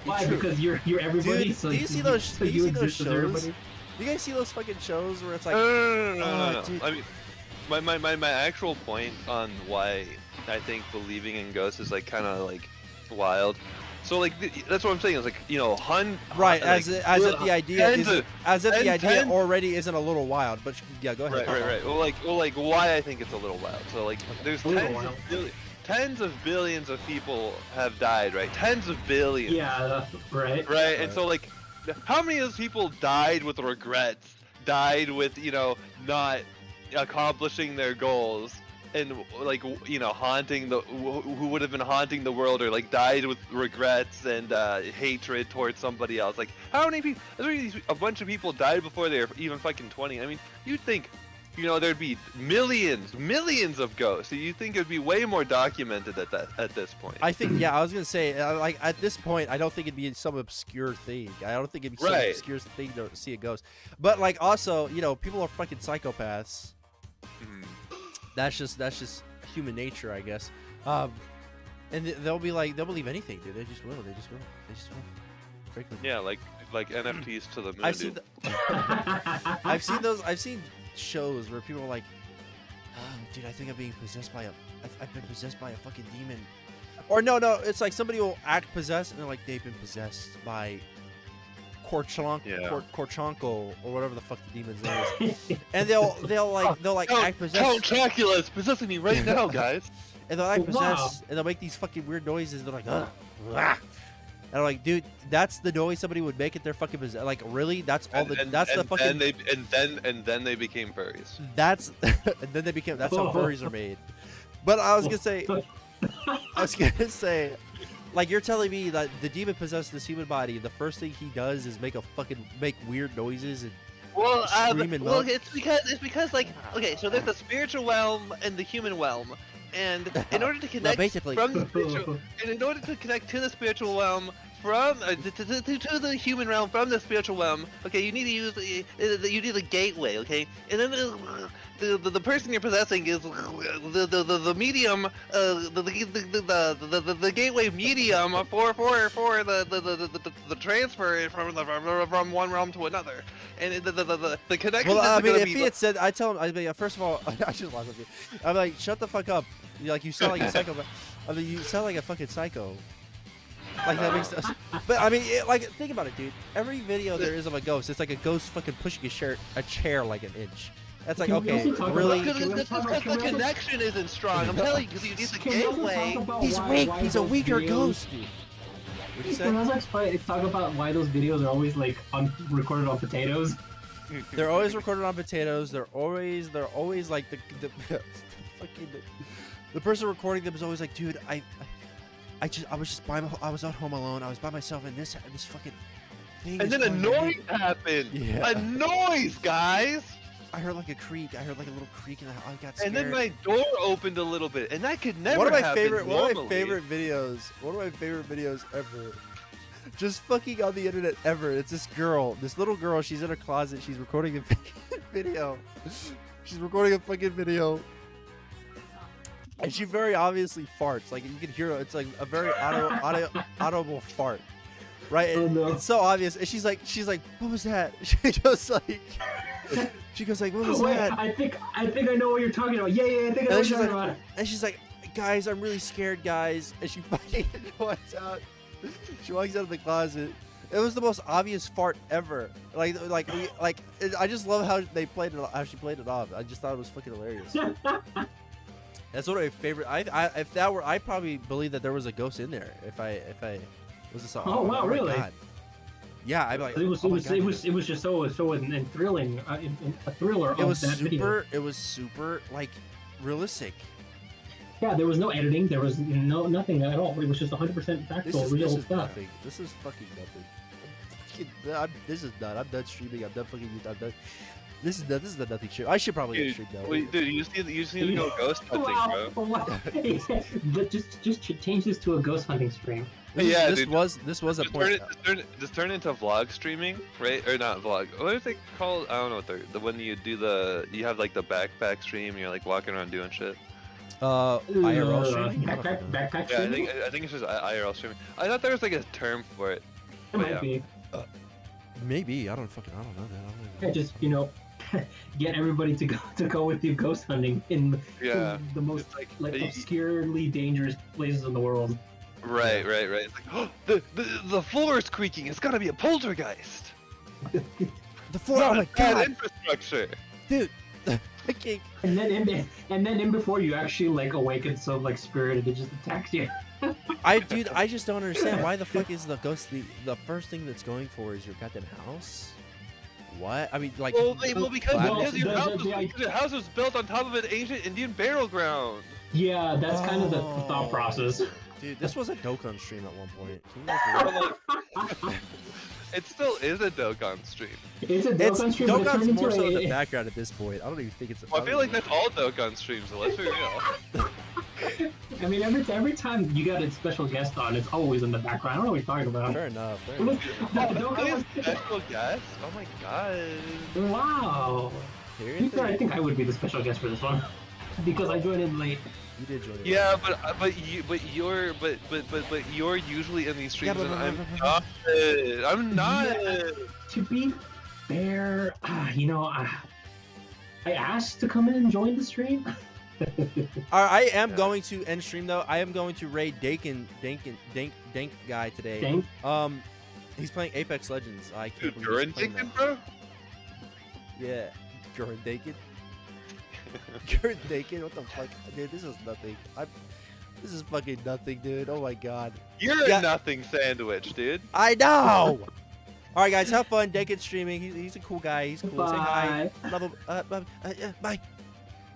Why? True. Because you're everybody. Dude, so do you see those? so Do you see those exist as shows? everybody? You guys see those fucking shows where it's like, No. dude. I mean, my actual point on why I think believing in ghosts is like kind of like wild. So like that's what I'm saying is like right? like, As if the idea tens is of- as if the idea tens- already isn't a little wild. But yeah, go ahead. Right. Well, like why I think it's a little wild. So like, there's A little wild. tens of billions of people have died, right? Tens of billions. Yeah, right. Right. And so like, how many of those people died with regrets? Died with not accomplishing their goals, and like haunting who would have been haunting the world, or like died with regrets and hatred towards somebody else. Like how many people? A bunch of people died before they were even fucking 20. I mean, you'd think there'd be millions of ghosts. So you'd think it'd be way more documented at this point. I think I was gonna say like at this point I don't think it'd be some obscure thing. I don't think it'd be some Right. obscure thing to see a ghost. But like also people are fucking psychopaths. Mhm. That's just human nature, I guess. And they'll be like, they'll believe anything, dude. They just will. They just will. They just will. Frequently. Yeah, like NFTs to the moon. I've seen. dude. I've seen those. I've seen shows where people are like, oh, dude, I think I'm being possessed by I've been possessed by a fucking demon. Or no, it's like somebody will act possessed and they're like they've been possessed by Korchanko or whatever the fuck the demon's name is. And they'll act possessed. Count Dracula is possessing me right now, guys. And they'll act Wow. possessed and they'll make these fucking weird noises. And they're like, ugh. And I'm like, dude, that's the noise somebody would make at their fucking possessed. Like, really? That's all the. That's the fucking. And then they became furries. That's and then they became. That's how furries are made. But I was gonna say, like you're telling me that the demon possessed this human body. The first thing he does is make weird noises and Well, scream and well, moan. it's because like okay, so there's the spiritual realm and the human realm, and in order to connect basically. from the spiritual, and in order to connect to the spiritual realm from to the human realm from the spiritual realm, okay, you need to use you need a gateway, okay, and then the person you're possessing is the medium, the gateway medium for the transfer from one realm to another, and the connection. Well, I is mean, gonna if be he had said, I tell him, I mean, first of all, I just lost you. I'm like, shut the fuck up. Like, you sound like a psycho. I mean, you sound like a fucking psycho. Like, that makes sense. But, I mean, like, think about it, dude. Every video there is of a ghost, it's like a ghost fucking pushing a chair like an inch. That's like, Can we okay, also talk really? about- Because the connection isn't strong. I'm telling you, because you need the Can we also gateway. talk about He's why- weak. why He's a those weaker videos- ghost, dude. What'd you Can say? we also talk about why those videos are always like recorded on potatoes? They're always recorded on potatoes. They're always like the fucking the person recording them is always like, dude, I was at home alone. I was by myself, and this fucking thing. And is then a going on. noise happened. Yeah. A noise, guys. I heard like a creak. I heard like a little creak, and I got scared. And then my door opened a little bit, and that could never one of my happen favorite normally. One of my favorite videos ever. Just fucking on the internet ever. It's this little girl. She's in her closet. She's recording a fucking video. She's recording a fucking video. And she very obviously farts. Like, you can hear it. It's like a very audible fart. Right? Oh, And no. it's so obvious. And she's like, what was that? She goes like, what was Wait, that? I think I know what you're talking about. Yeah, I think I know And what she's you're talking like, about. and she's like, guys, I'm really scared, guys. And she fucking walks out. She walks out of the closet. It was the most obvious fart ever. I just love how they played it. How she played it off. I just thought it was fucking hilarious. That's one of my favorite. If that were, I probably believe that there was a ghost in there. If I was this. Oh, wow, my really? God. Yeah, I'd be like, It was oh it my was God, it dude. was it was just so thrilling, a thriller It of was that video. super. It was super like realistic. Yeah, there was no editing. There was nothing at all. It was just 100% factual, real This is stuff. nothing. This is fucking nothing. This is done. I'm done streaming. I'm done fucking. I'm done. This is the nothing shit. I should probably get streamed now. Dude, you just need to go ghost hunting, bro. Wow. just change this to a ghost hunting stream. Yeah, this dude. was a Just point. just turn into vlog streaming, right? Or not vlog. What is it called? I don't know what they're. When you do you have like the backpack stream. You're like walking around doing shit. IRL streaming. I don't fucking know. Backpack Yeah, streaming? I think it's just IRL streaming. I thought there was like a term for it. It might yeah. be. Maybe I don't know that. I don't Yeah, know. just get everybody to go with you ghost hunting in Yeah. the most It's like, like y- obscurely dangerous places in the world. Right. It's like, oh, the floor is creaking. It's gotta be a poltergeist. The floor. Oh my Bad god, infrastructure. dude. I can't. And then in before you actually like awaken some like spirit and it just attacks you. Dude, I just don't understand why the fuck is the ghost the first thing that's going for is your goddamn house? What? I mean, like. Well, because Well, your house was built on top of an ancient Indian burial ground. Yeah, that's kind of the thought Oh. process. Dude, this was a Dokkan stream at one point. Can you guys believe it? It still is a Dokkan stream. It's a It's Dokkan stream, but it Dokkan's turned more into so in the a- background at this point. I don't even think it's. Well, I feel like that's all Dokkan streams, so let's be real. I mean, every time you got a special guest on, it's always in the background. I don't know what you're talking about. Fair enough. Fair It was- enough. the Dokkan Really was- special guest? Oh my god. Wow. To be fair, I Seriously? think I would be the special guest for this one. because I joined in late. You did join it. Yeah, but you're usually in these streams, but- and I'm but- not. I'm not. Yeah. To be fair, I asked to come in and join the stream. I am Yeah. going to end stream though. I am going to raid Dank guy today. Dang. He's playing Apex Legends. I can't believe You're he's playing that. bro. Yeah, Gurren Dakin. Gurren Dakin, what the fuck, dude? This is nothing. This is fucking nothing, dude. Oh my god. You're Yeah. a nothing sandwich, dude. I know. All right, guys, have fun. Dakin streaming. He's a cool guy. He's cool. Say hi. Bye. Blah, blah, blah, bye.